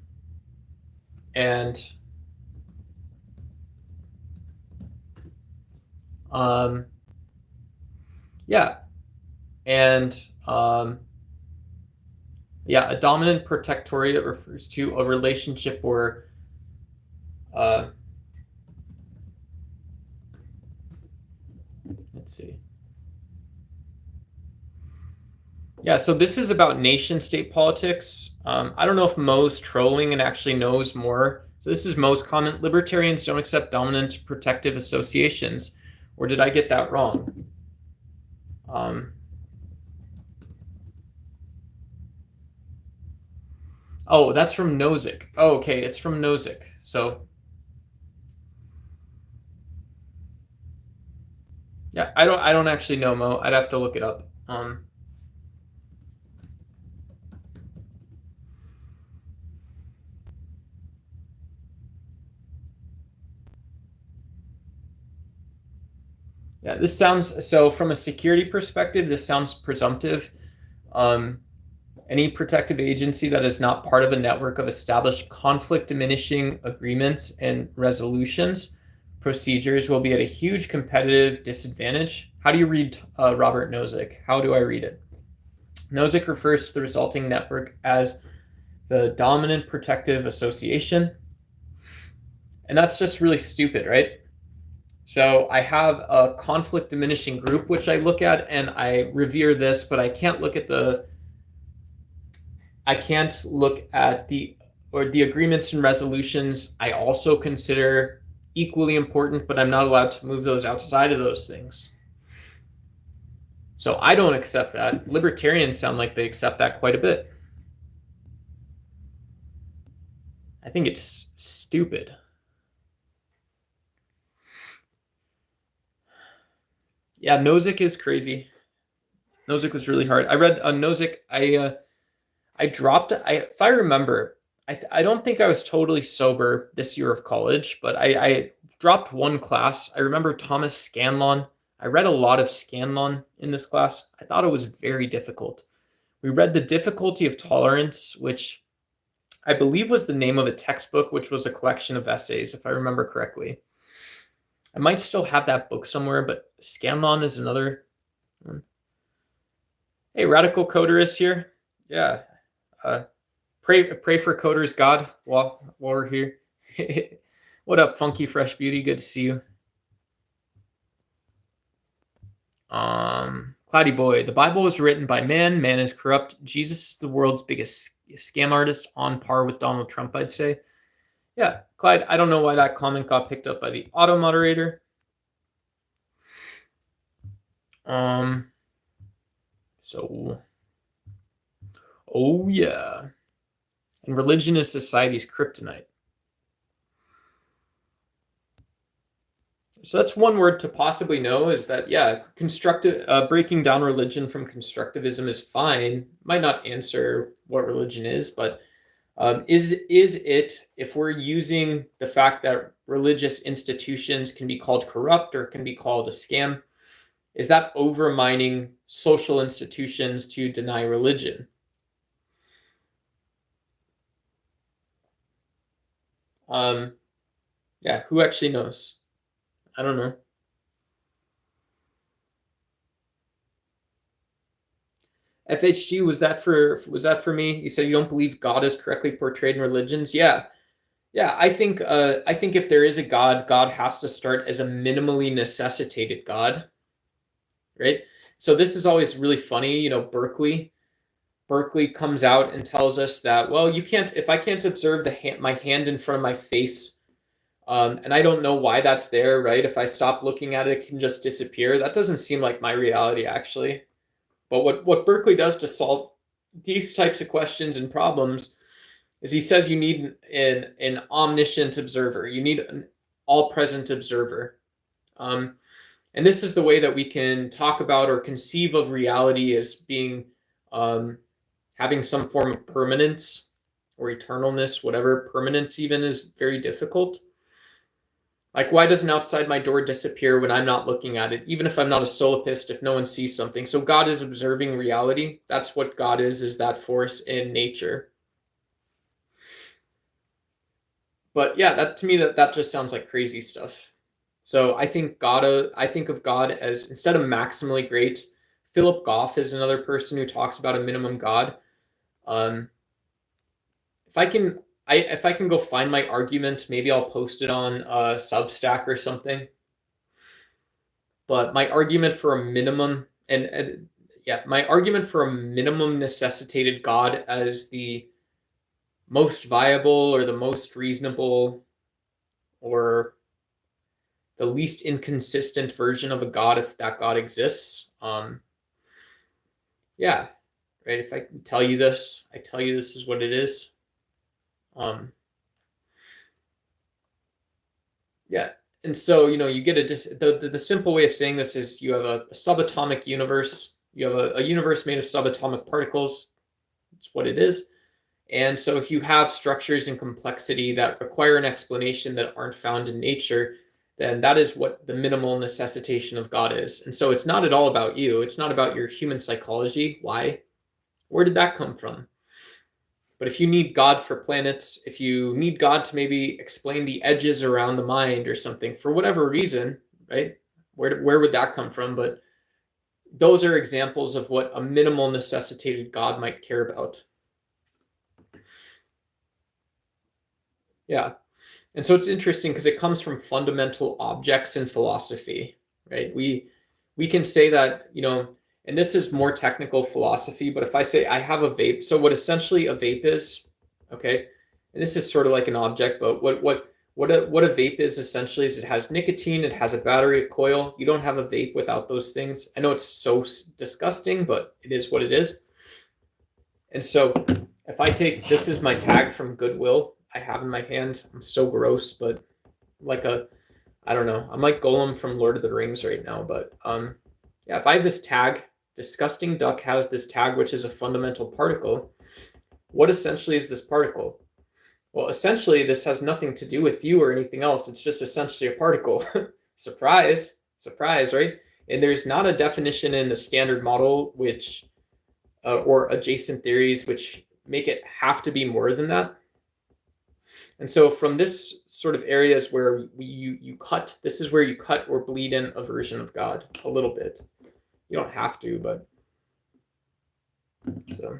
yeah, and a dominant protectorate refers to a relationship where let's see. Yeah, so this is about nation-state politics. I don't know if Mo's trolling and actually knows more. So this is Mo's comment. Libertarians don't accept dominant protective associations. Or did I get that wrong? Oh, that's from Nozick. Oh, okay, it's from Nozick. So yeah, I don't actually know, Mo. I'd have to look it up. Yeah, this sounds, so from a security perspective, this sounds presumptive. Any protective agency that is not part of a network of established conflict diminishing agreements and resolutions procedures will be at a huge competitive disadvantage. How do you read Robert Nozick? How do I read it? Nozick refers to the resulting network as the dominant protective association. And that's just really stupid, right? So I have a conflict diminishing group, which I look at and I revere this, but I can't look at the agreements and resolutions. I also consider equally important, but I'm not allowed to move those outside of those things. So I don't accept that. Libertarians sound like they accept that quite a bit. I think it's stupid. Yeah, Nozick is crazy. Nozick was really hard. I read Nozick. I dropped. If I remember, I don't think I was totally sober this year of college, but I dropped one class. I remember Thomas Scanlon. I read a lot of Scanlon in this class. I thought it was very difficult. We read The Difficulty of Tolerance, which I believe was the name of a textbook, which was a collection of essays, if I remember correctly. I might still have that book somewhere, but Scanlon is another one. Hey, Radical Coder is here. Yeah. Pray for Coder's God while we're here. What up, Funky Fresh Beauty? Good to see you. Cloudy Boy. The Bible was written by man. Man is corrupt. Jesus is the world's biggest scam artist, on par with Donald Trump, I'd say. Yeah, Clyde, I don't know why that comment got picked up by the auto moderator. So, oh yeah. And religion is society's kryptonite. So that's one word to possibly know, is that, yeah, breaking down religion from constructivism is fine. Might not answer what religion is, but is it, if we're using the fact that religious institutions can be called corrupt or can be called a scam, is that overmining social institutions to deny religion? Yeah, who actually knows? I don't know. FHG, was that for me? You said you don't believe God is correctly portrayed in religions? Yeah. I think if there is a God, God has to start as a minimally necessitated God. Right? So this is always really funny, Berkeley comes out and tells us that, well, if I can't observe my hand in front of my face, And I don't know why that's there, right? If I stop looking at it, it can just disappear. That doesn't seem like my reality, actually. But what Berkeley does to solve these types of questions and problems is he says you need an omniscient observer. You need an all-present observer. And this is the way that we can talk about or conceive of reality as being having some form of permanence or eternalness, whatever. Permanence even is very difficult. Like, why doesn't outside my door disappear when I'm not looking at it? Even if I'm not a solipsist, if no one sees something. So God is observing reality. That's what God is that force in nature. But yeah, that to me, that just sounds like crazy stuff. So I think of God as, instead of maximally great, Philip Goff is another person who talks about a minimum God. If I can go find my argument, maybe I'll post it on Substack or something. But my argument for a minimum, my argument for a minimum necessitated God as the most viable or the most reasonable or the least inconsistent version of a God, if that God exists. Yeah, right. If I tell you this, I tell you this is what it is. Yeah. And so, you get the simple way of saying this is you have a subatomic universe. You have a universe made of subatomic particles. That's what it is. And so if you have structures and complexity that require an explanation that aren't found in nature, then that is what the minimal necessitation of God is. And so it's not at all about you. It's not about your human psychology. Why? Where did that come from? But if you need God for planets, if you need God to maybe explain the edges around the mind or something, for whatever reason, right? Where would that come from? But those are examples of what a minimal necessitated God might care about. Yeah. And so it's interesting because it comes from fundamental objects in philosophy, right? We can say that, and this is more technical philosophy, but if I say I have a vape, so what essentially a vape is, okay, and this is sort of like an object, but what a vape is essentially is it has nicotine, it has a battery, a coil. You don't have a vape without those things. I know it's so disgusting, but it is what it is. And so if I take, this is my tag from Goodwill I have in my hand. I'm so gross, but I don't know. I'm like Golem from Lord of the Rings right now, but yeah, if I have this tag, disgusting duck has this tag, which is a fundamental particle. What essentially is this particle? Well, essentially, this has nothing to do with you or anything else. It's just essentially a particle. Surprise, right? And there's not a definition in the standard model, which or adjacent theories, which make it have to be more than that. And so from this sort of areas where you cut, this is where you cut or bleed in a version of God a little bit. You don't have to, but so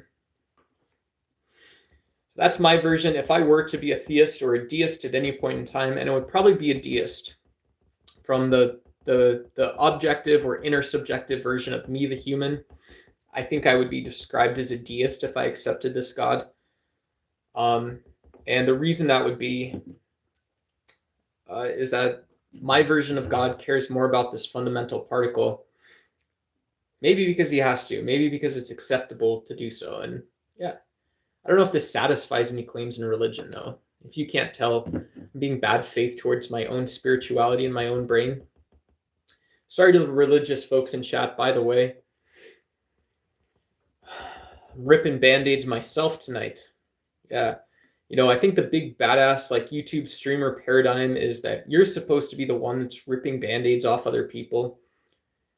that's my version. If I were to be a theist or a deist at any point in time, and it would probably be a deist from the objective or intersubjective version of me, the human, I think I would be described as a deist if I accepted this God. And the reason that would be is that my version of God cares more about this fundamental particle. Maybe because he has to, maybe because it's acceptable to do so. And yeah, I don't know if this satisfies any claims in religion, though. If you can't tell, I'm being bad faith towards my own spirituality and my own brain. Sorry to the religious folks in chat, by the way. I'm ripping band-aids myself tonight. Yeah. I think the big badass like YouTube streamer paradigm is that you're supposed to be the one that's ripping band-aids off other people.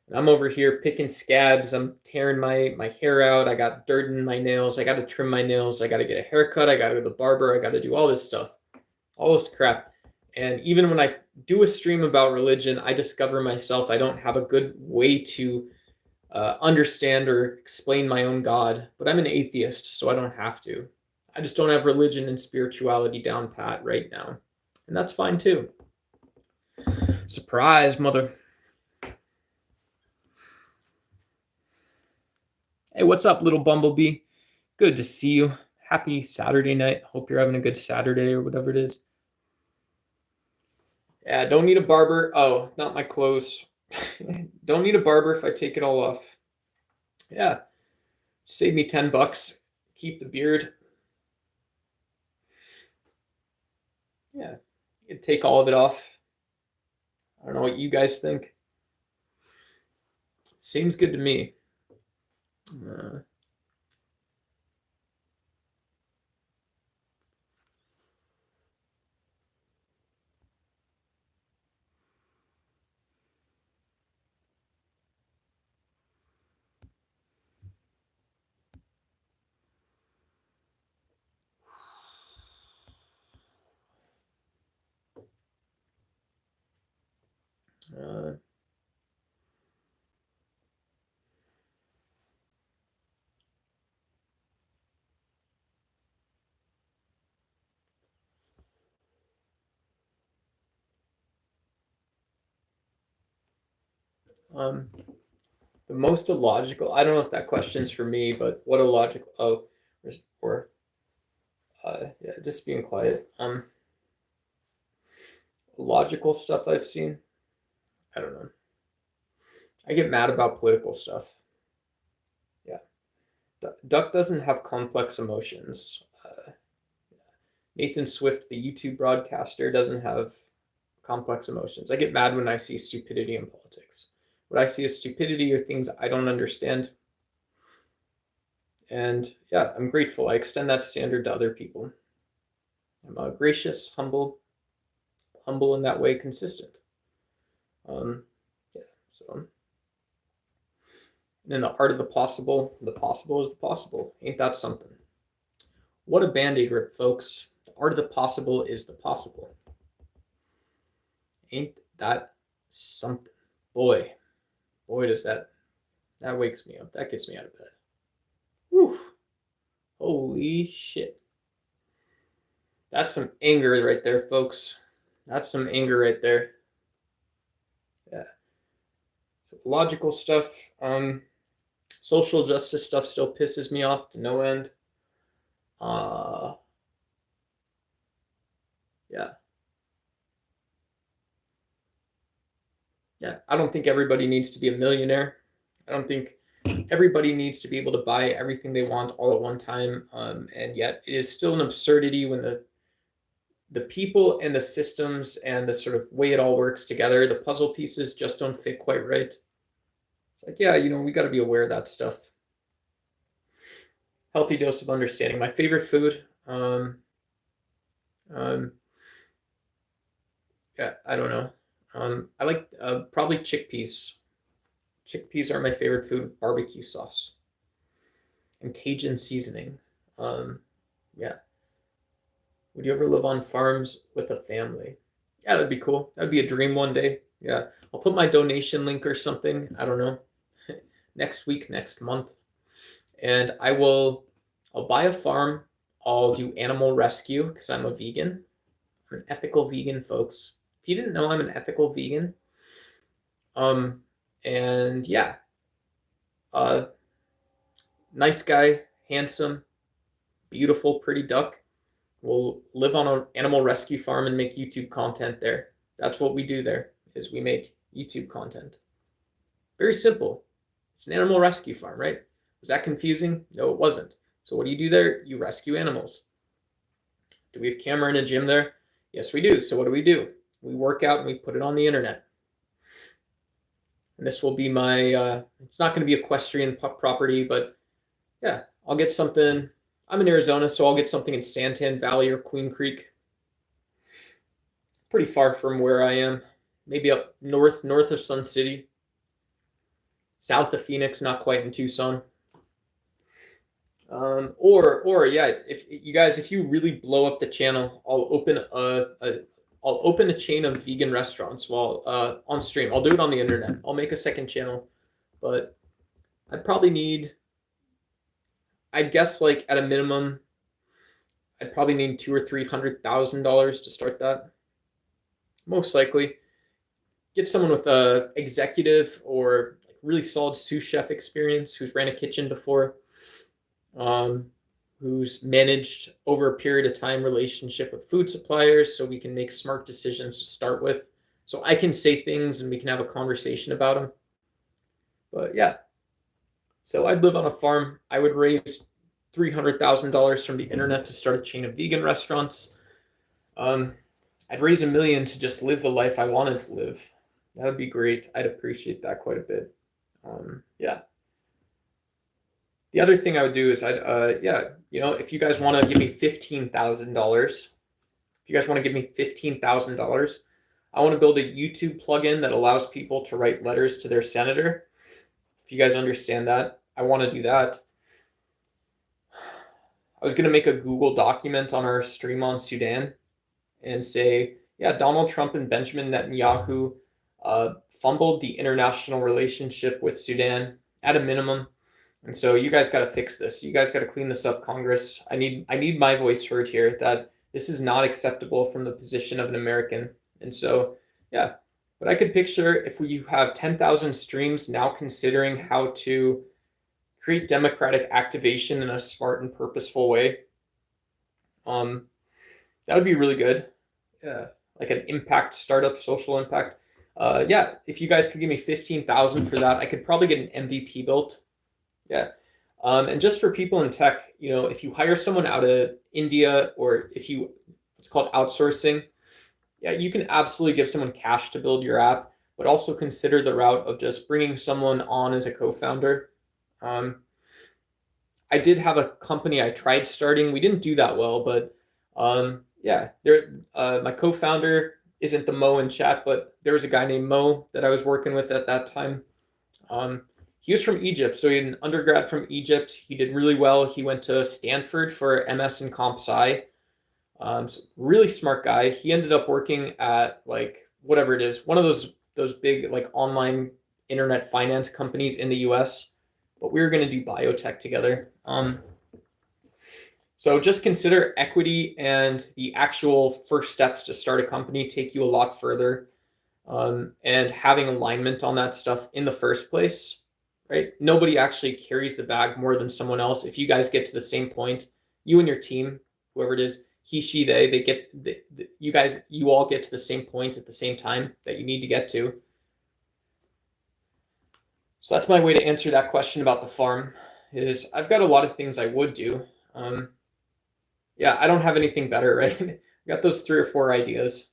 And I'm over here picking scabs. I'm tearing my hair out. I got dirt in my nails. I got to trim my nails. I got to get a haircut. I got to go to the barber. I got to do all this stuff, all this crap. And even when I do a stream about religion, I discover myself I don't have a good way to understand or explain my own God. But I'm an atheist, so I don't have to. I just don't have religion and spirituality down pat right now. And that's fine too. Surprise, mother. Hey, what's up, little bumblebee? Good to see you. Happy Saturday night. Hope you're having a good Saturday or whatever it is. Yeah, don't need a barber. Oh, not my clothes. Don't need a barber if I take it all off. Yeah, save me $10. Keep the beard. Yeah, you can take all of it off. I don't know what you guys think. Seems good to me. Uh, uh, um, the most illogical. I don't know if that question's for me, but what illogical? Oh, or yeah, just being quiet. Logical stuff I've seen. I don't know. I get mad about political stuff. Yeah, Duck doesn't have complex emotions. Nathan Swift, the YouTube broadcaster, doesn't have complex emotions. I get mad when I see stupidity in politics. What I see as stupidity are things I don't understand. And yeah, I'm grateful. I extend that standard to other people. I'm gracious, humble in that way, consistent. Yeah, so in the art of the possible is the possible. Ain't that something? What a band-aid rip, folks. The art of the possible is the possible. Ain't that something? Boy, does that wakes me up. That gets me out of bed. Whew. Holy shit. That's some anger right there, folks. That's some anger right there. Yeah. So logical stuff. Social justice stuff still pisses me off to no end. Yeah. Yeah. I don't think everybody needs to be a millionaire. I don't think everybody needs to be able to buy everything they want all at one time. And yet it is still an absurdity when the people and the systems and the sort of way it all works together, the puzzle pieces just don't fit quite right. It's like, yeah, we got to be aware of that stuff. Healthy dose of understanding. My favorite food. Yeah, I don't know. I like probably chickpeas. Chickpeas are my favorite food with barbecue sauce and Cajun seasoning. Yeah. Would you ever live on farms with a family? Yeah, that'd be cool. That'd be a dream one day. Yeah. I'll put my donation link or something. I don't know. Next week, next month. And I'll buy a farm. I'll do animal rescue because I'm a vegan. I'm an ethical vegan, folks. If you didn't know, I'm an ethical vegan. And yeah, nice guy, handsome, beautiful, pretty duck. We'll live on an animal rescue farm and make YouTube content there. That's what we do there, is we make YouTube content. Very simple. It's an animal rescue farm, right? Was that confusing? No, it wasn't. So what do you do there? You rescue animals. Do we have a camera in a gym there? Yes, we do. So what do? We work out and we put it on the internet. And this will be my, it's not going to be equestrian property, but yeah, I'll get something. I'm in Arizona, so I'll get something in Santan Valley or Queen Creek. Pretty far from where I am. Maybe up north of Sun City. South of Phoenix, not quite in Tucson. Or yeah, if you guys, if you really blow up the channel, I'll open a chain of vegan restaurants while on stream. I'll do it on the internet. I'll make a second channel, but I'd probably need, I guess, like at a minimum, I'd probably need $200,000 or $300,000 to start that. Most likely, get someone with a executive or like really solid sous chef experience who's ran a kitchen before, who's managed over a period of time relationship with food suppliers, so we can make smart decisions to start with. so I can say things and we can have a conversation about them. But yeah, so I'd live on a farm. I would raise $300,000 from the internet to start a chain of vegan restaurants. I'd raise $1 million to just live the life I wanted to live. That would be great. I'd appreciate that quite a bit. Yeah. The other thing I would do is if you guys want to give me $15,000, I want to build a YouTube plugin that allows people to write letters to their senator. If you guys understand that, I want to do that. I was going to make a Google document on our stream on Sudan and say, yeah, Donald Trump and Benjamin Netanyahu fumbled the international relationship with Sudan at a minimum. And so you guys got to fix this. You guys got to clean this up, Congress. I need my voice heard here, that this is not acceptable from the position of an American. And so, yeah, but I could picture if you have 10,000 streams now considering how to create democratic activation in a smart and purposeful way. That would be really good. Yeah, like an impact startup, social impact. Yeah, if you guys could give me 15,000 for that, I could probably get an MVP built. Yeah. And just for people in tech, if you hire someone out of India, or it's called outsourcing, yeah, you can absolutely give someone cash to build your app, but also consider the route of just bringing someone on as a co-founder. I did have a company I tried starting. We didn't do that well, but yeah, my co-founder isn't the Mo in chat, but there was a guy named Mo that I was working with at that time. He was from Egypt, so he had an undergrad from Egypt. He did really well. He went to Stanford for MS in Comp Sci. So really smart guy. He ended up working at whatever it is, one of those big online internet finance companies in the US. But we were going to do biotech together. So just consider equity and the actual first steps to start a company take you a lot further. And having alignment on that stuff in the first place, right? Nobody actually carries the bag more than someone else. If you guys get to the same point, you and your team, whoever it is, he, she, you all get to the same point at the same time that you need to get to. So that's my way to answer that question about the farm. Is I've got a lot of things I would do. Yeah, I don't have anything better, right? I got those 3 or 4 ideas.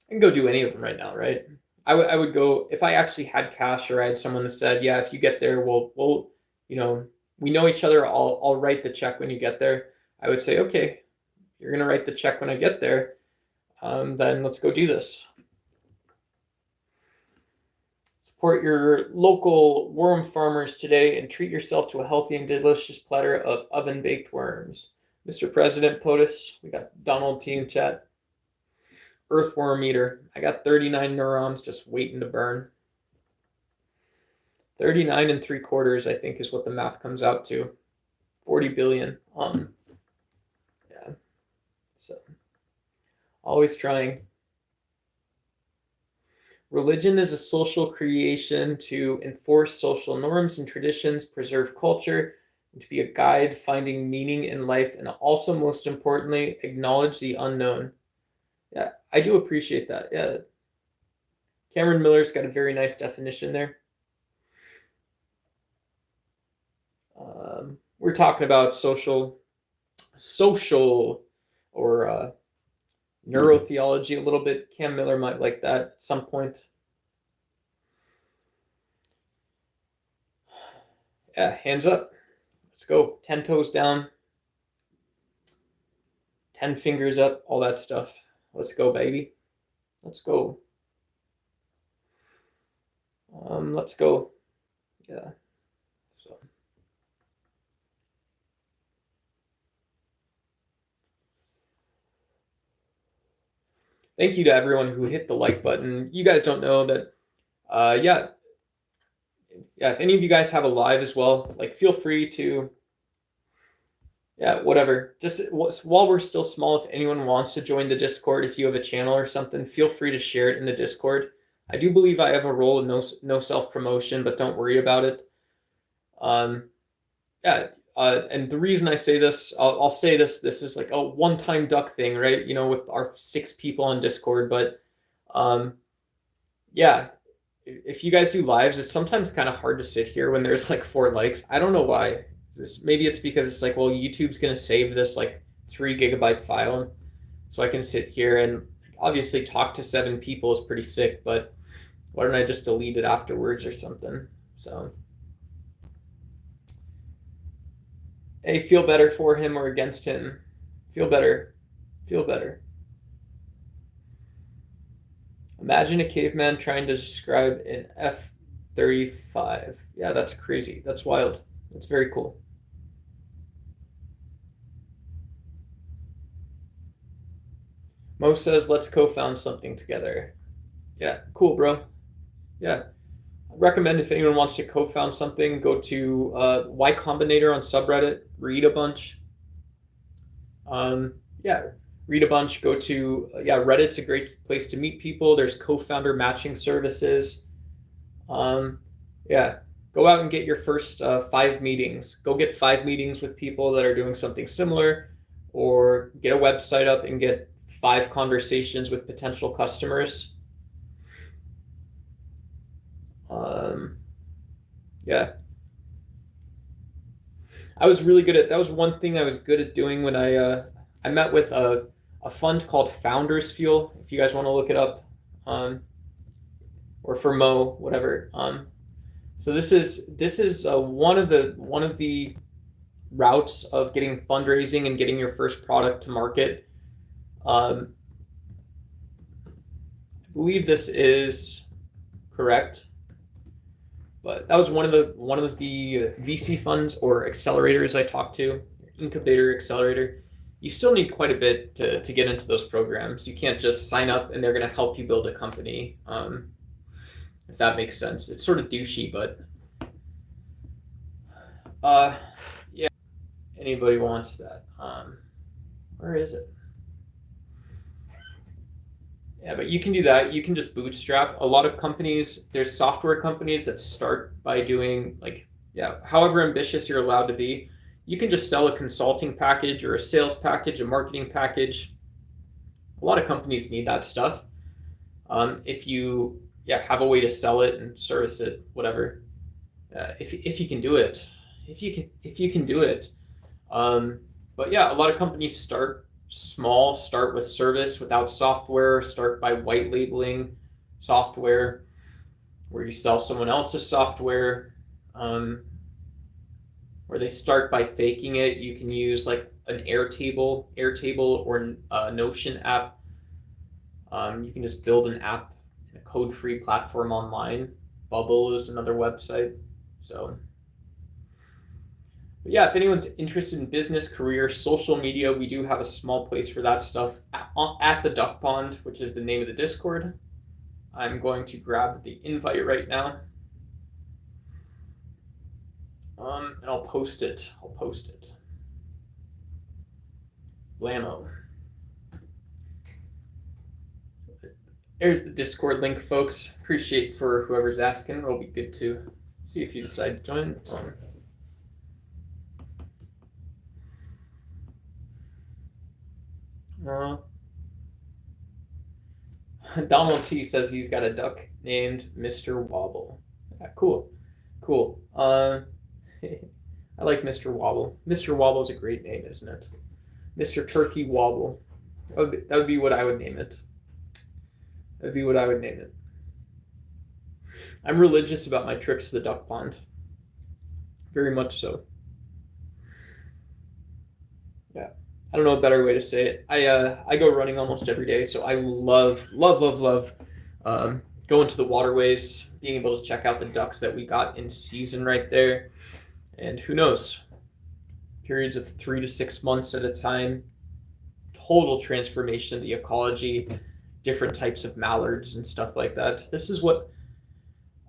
I can go do any of them right now, right? I would go, if I actually had cash, or I had someone that said, yeah, if you get there, we'll we know each other. I'll write the check when you get there. I would say, okay, you're gonna write the check when I get there. Then let's go do this. Support your local worm farmers today and treat yourself to a healthy and delicious platter of oven-baked worms. Mr. President POTUS, we got Donald T in chat. Earthworm eater. I got 39 neurons just waiting to burn. 39 3/4, I think, is what the math comes out to. 40 billion. Yeah. So, always trying. Religion is a social creation to enforce social norms and traditions, preserve culture, and to be a guide finding meaning in life, and also, most importantly, acknowledge the unknown. Yeah, I do appreciate that. Yeah. Cameron Miller's got a very nice definition there. We're talking about social or neurotheology a little bit. Cam Miller might like that at some point. Yeah, hands up. Let's go. 10 toes down. 10 fingers up, all that stuff. Let's go, baby. Let's go. Let's go. Yeah. So. Thank you to everyone who hit the like button. You guys don't know that, yeah, if any of you guys have a live as well, feel free to, yeah, whatever. Just while we're still small, if anyone wants to join the Discord, if you have a channel or something, feel free to share it in the Discord. I do believe I have a role in no self-promotion, but don't worry about it. Yeah, and the reason I say this, I'll say this is like a one-time duck thing, right? With our 6 people on Discord, but Yeah, if you guys do lives, it's sometimes kind of hard to sit here when there's like 4 likes. I don't know why. Maybe it's because it's like, well, YouTube's gonna save this like 3 GB file, so I can sit here and obviously talk to 7 people is pretty sick, but why don't I just delete it afterwards or something? So, hey, feel better for him or against him? Feel better. Feel better. Imagine a caveman trying to describe an F-35. Yeah, that's crazy. That's wild. That's very cool. Mo says, let's co-found something together. Yeah, cool, bro. Yeah. I recommend if anyone wants to co-found something, go to Y Combinator on subreddit, read a bunch. Yeah, read a bunch. Go to, yeah, Reddit's a great place to meet people. There's co-founder matching services. Yeah, go out and get your first 5 meetings. Go get 5 meetings with people that are doing something similar, or get a website up and get 5 conversations with potential customers. Yeah, I was really good at that. Was one thing I was good at doing when I met with a fund called Founders Fuel. If you guys want to look it up, or for Mo, whatever. So this is one of the routes of getting fundraising and getting your first product to market. I believe this is correct, but that was one of the VC funds or accelerators I talked to, incubator accelerator. You still need quite a bit to get into those programs. You can't just sign up and they're going to help you build a company. If that makes sense. It's sort of douchey, but yeah, anybody wants that. Where is it? Yeah, but you can do that. You can just bootstrap. A lot of companies, there's software companies that start by doing like, yeah, however ambitious you're allowed to be. You can just sell a consulting package or a sales package, a marketing package. A lot of companies need that stuff. If you have a way to sell it and service it, whatever. If you can do it, if you can do it. But yeah, a lot of companies start small, start with service without software, start by white labeling software, where you sell someone else's software, where they start by faking it. You can use like an Airtable or a Notion app. You can just build an app in a code-free platform online. Bubble is another website. So, but yeah, if anyone's interested in business, career, social media, we do have a small place for that stuff at the Duck Pond, which is the name of the Discord. I'm going to grab the invite right now. And I'll post it. Blammo. There's the Discord link, folks. Appreciate for whoever's asking. It'll be good to see if you decide to join. Donald T says he's got a duck named Mr. Wobble. Yeah, cool. I like Mr. Wobble. Mr. Wobble is a great name, isn't it? Mr. Turkey Wobble. That would be what I would name it. I'm religious about my trips to the duck pond. Very much so. Yeah. I don't know a better way to say it. I go running almost every day, so I love going to the waterways, being able to check out the ducks that we got in season right there. And who knows, periods of 3 to 6 months at a time, total transformation of the ecology, different types of mallards and stuff like that. This is what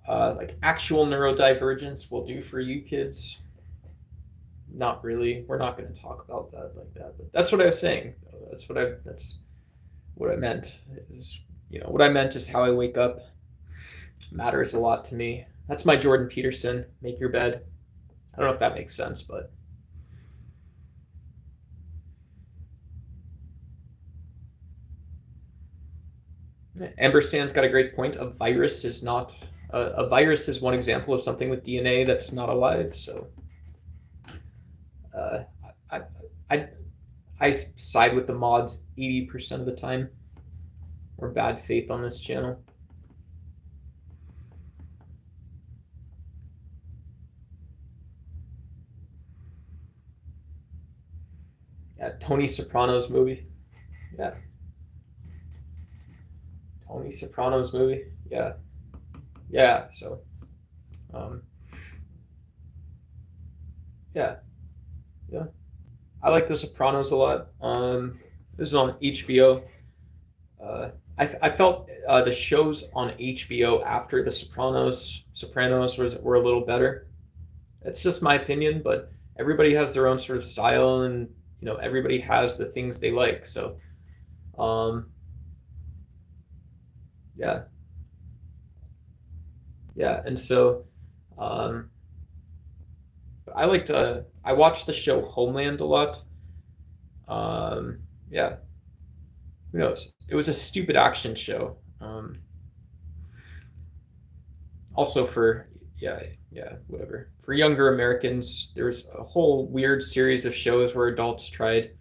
like actual neurodivergence will do for you kids. Not really. We're not going to talk about that like that. But that's what I was saying. That's what I meant. What I meant is how I wake up matters a lot to me. That's my Jordan Peterson. Make your bed. I don't know if that makes sense, but Ambersand's got a great point. A virus is not a virus is one example of something with DNA that's not alive. So uh, I, I I side with the mods 80% of the time, or bad faith on this channel. Yeah, Tony Soprano's movie. Yeah, Tony Soprano's movie. Yeah, yeah. So, um, yeah, yeah. I like The Sopranos a lot. This is on HBO. Uh, I felt the shows on HBO after The Sopranos were a little better. It's just my opinion, but everybody has their own sort of style, and everybody has the things they like. So, um, yeah, yeah, and so um, I watched the show Homeland a lot. Yeah, who knows? It was a stupid action show. Also for yeah, yeah, whatever. For younger Americans, there's a whole weird series of shows where adults tried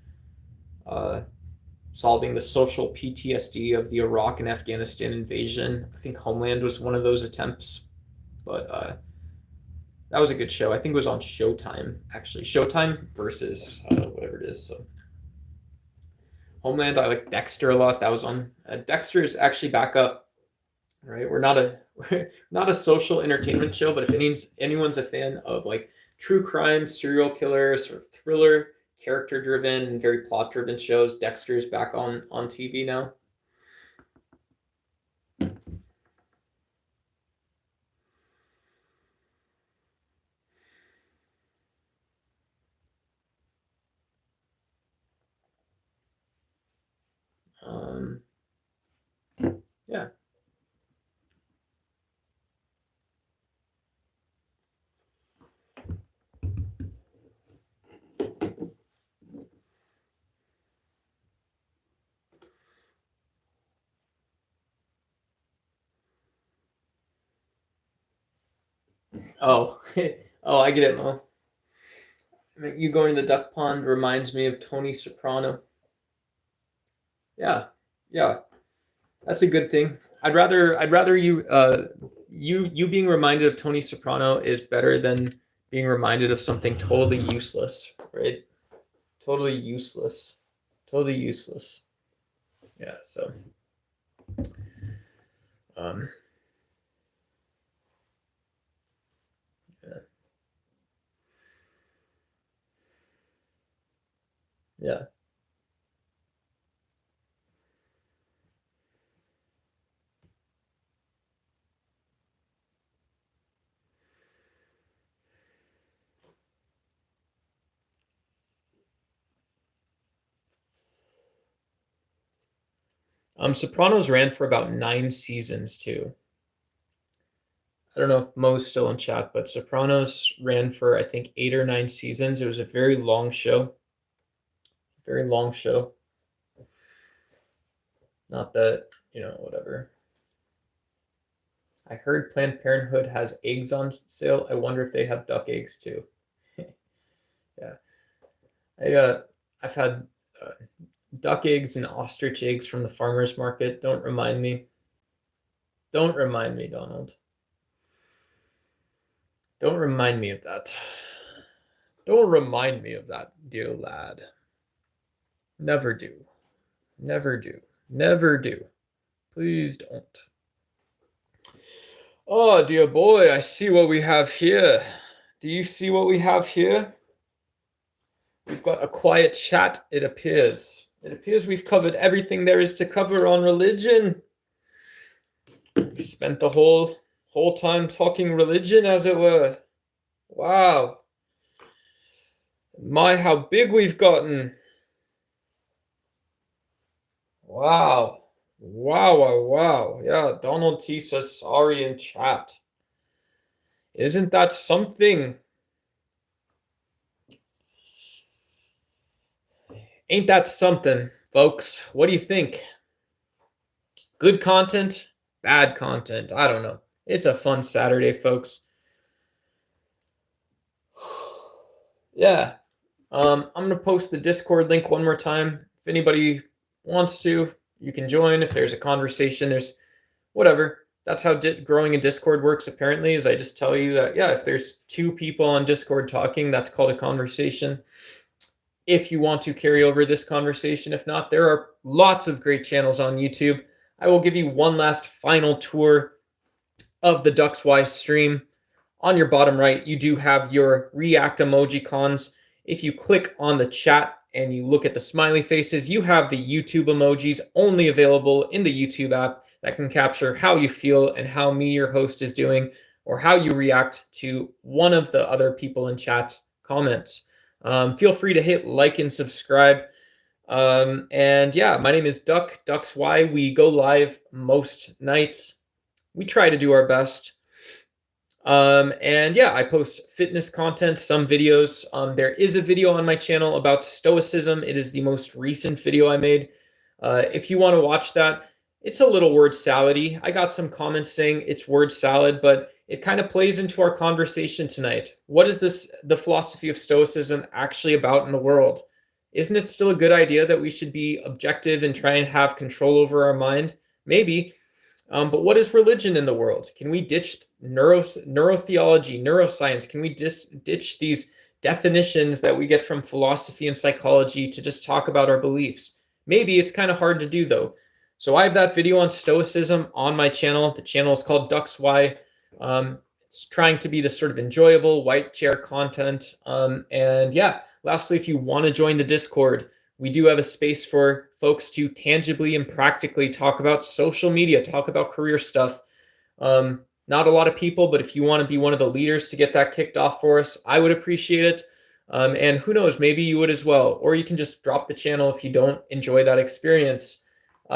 uh, solving the social PTSD of the Iraq and Afghanistan invasion. I think Homeland was one of those attempts, but that was a good show. I think it was on Showtime, actually. Showtime versus whatever it is. So Homeland, I like Dexter a lot. That was on. Dexter is actually back up. Right, we're not a social entertainment show, but if anyone's a fan of like true crime, serial killer, sort of thriller, character driven, and very plot driven shows, Dexter's back on TV now. Um, yeah. Oh, oh, I get it, Mo. I mean, you going to the duck pond reminds me of Tony Soprano. Yeah, yeah, that's a good thing. I'd rather you being reminded of Tony Soprano is better than being reminded of something totally useless, right? Totally useless. Totally useless. Yeah, so um yeah. Yeah. Sopranos ran for about 9 seasons too. I don't know if Mo's still in chat, but Sopranos ran for I think 8 or 9 seasons. It was a very long show. Very long show. Not that, whatever. I heard Planned Parenthood has eggs on sale. I wonder if they have duck eggs too. Yeah. I've had uh, duck eggs and ostrich eggs from the farmer's market. Don't remind me. Don't remind me, Donald. Don't remind me of that. Don't remind me of that, dear lad. Never do. Never do. Never do. Please don't. Oh, dear boy, I see what we have here. Do you see what we have here? We've got a quiet chat, it appears. It appears we've covered everything there is to cover on religion. We spent the whole time talking religion, as it were. Wow. My, how big we've gotten. Wow. Wow, wow, wow. Yeah, Donald T says sorry in chat. Isn't that something? Ain't that something, folks? What do you think? Good content, bad content. I don't know. It's a fun Saturday, folks. Yeah. I'm gonna post the Discord link one more time. If anybody wants to, you can join. If there's a conversation, there's whatever. That's how growing a Discord works. Apparently, is I just tell you that yeah, if there's two people on Discord talking, that's called a conversation. If you want to carry over this conversation, if not, there are lots of great channels on YouTube. I will give you one last final tour of the Ducks Wise stream. On your bottom right, you do have your React emoji cons. If you click on the chat and you look at the smiley faces, you have the YouTube emojis only available in the YouTube app that can capture how you feel and how me, your host, is doing, or how you react to one of the other people in chat's comments. Feel free to hit like and subscribe. And yeah, my name is Ducks Y. We go live most nights. We try to do our best. And yeah, I post fitness content, some videos. There is a video on my channel about Stoicism. It is the most recent video I made. If you want to watch that, it's a little word salad-y. I got some comments saying it's word salad, but it kind of plays into our conversation tonight. What is the philosophy of Stoicism actually about in the world? Isn't it still a good idea that we should be objective and try and have control over our mind? Maybe. But what is religion in the world? Can we ditch neurotheology, neuroscience? Can we ditch these definitions that we get from philosophy and psychology to just talk about our beliefs? Maybe it's kind of hard to do, though. So I have that video on Stoicism on my channel. The channel is called Ducks Y. It's trying to be this sort of enjoyable white chair content. And yeah, lastly, if you want to join the Discord, we do have a space for folks to tangibly and practically talk about social media, talk about career stuff. Not a lot of people, but if you want to be one of the leaders to get that kicked off for us, I would appreciate it. And who knows, maybe you would as well. Or you can just drop the channel if you don't enjoy that experience.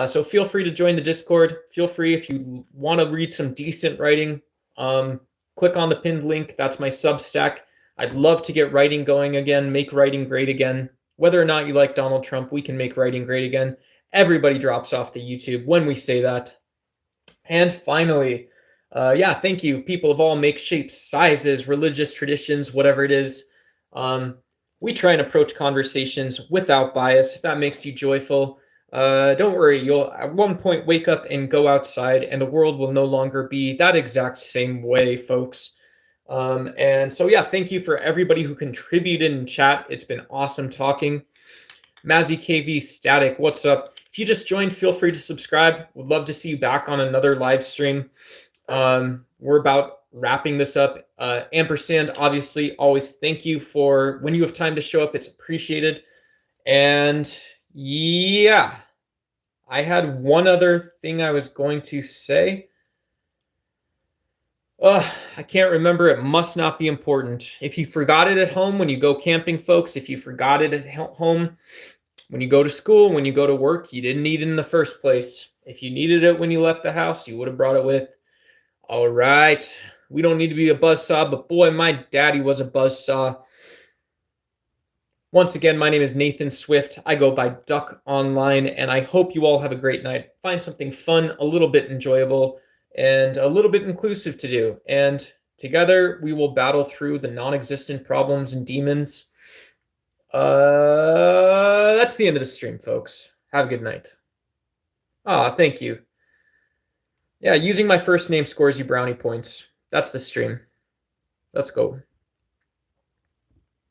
So feel free to join the Discord. Feel free if you want to read some decent writing. Click on the pinned link. That's my Substack. I'd love to get writing going again, make writing great again. Whether or not you like Donald Trump, we can make writing great again. Everybody drops off the YouTube when we say that. And finally, yeah, thank you. People of all make shapes, sizes, religious traditions, whatever it is. We try and approach conversations without bias. If that makes you joyful, don't worry. You'll at one point wake up and go outside, and the world will no longer be that exact same way, folks. And so, yeah, thank you for everybody who contributed in chat. It's been awesome talking. Mazzy KV Static, what's up? If you just joined, feel free to subscribe. Would love to see you back on another live stream. We're about wrapping this up. Ampersand, obviously, always thank you for when you have time to show up. It's appreciated. And yeah, I had one other thing I was going to say. I can't remember. It must not be important. If you forgot it at home when you go camping, folks, if you forgot it at home when you go to school, when you go to work, you didn't need it in the first place. If you needed it when you left the house, you would have brought it with. All right. We don't need to be a buzzsaw, but boy, my daddy was a buzzsaw. Once again, my name is Nathan Swift. I go by Duck Online, and I hope you all have a great night. Find something fun, a little bit enjoyable, and a little bit inclusive to do. And together, we will battle through the non-existent problems and demons. That's the end of the stream, folks. Have a good night. Thank you. Yeah, using my first name scores you brownie points. That's the stream. Let's go.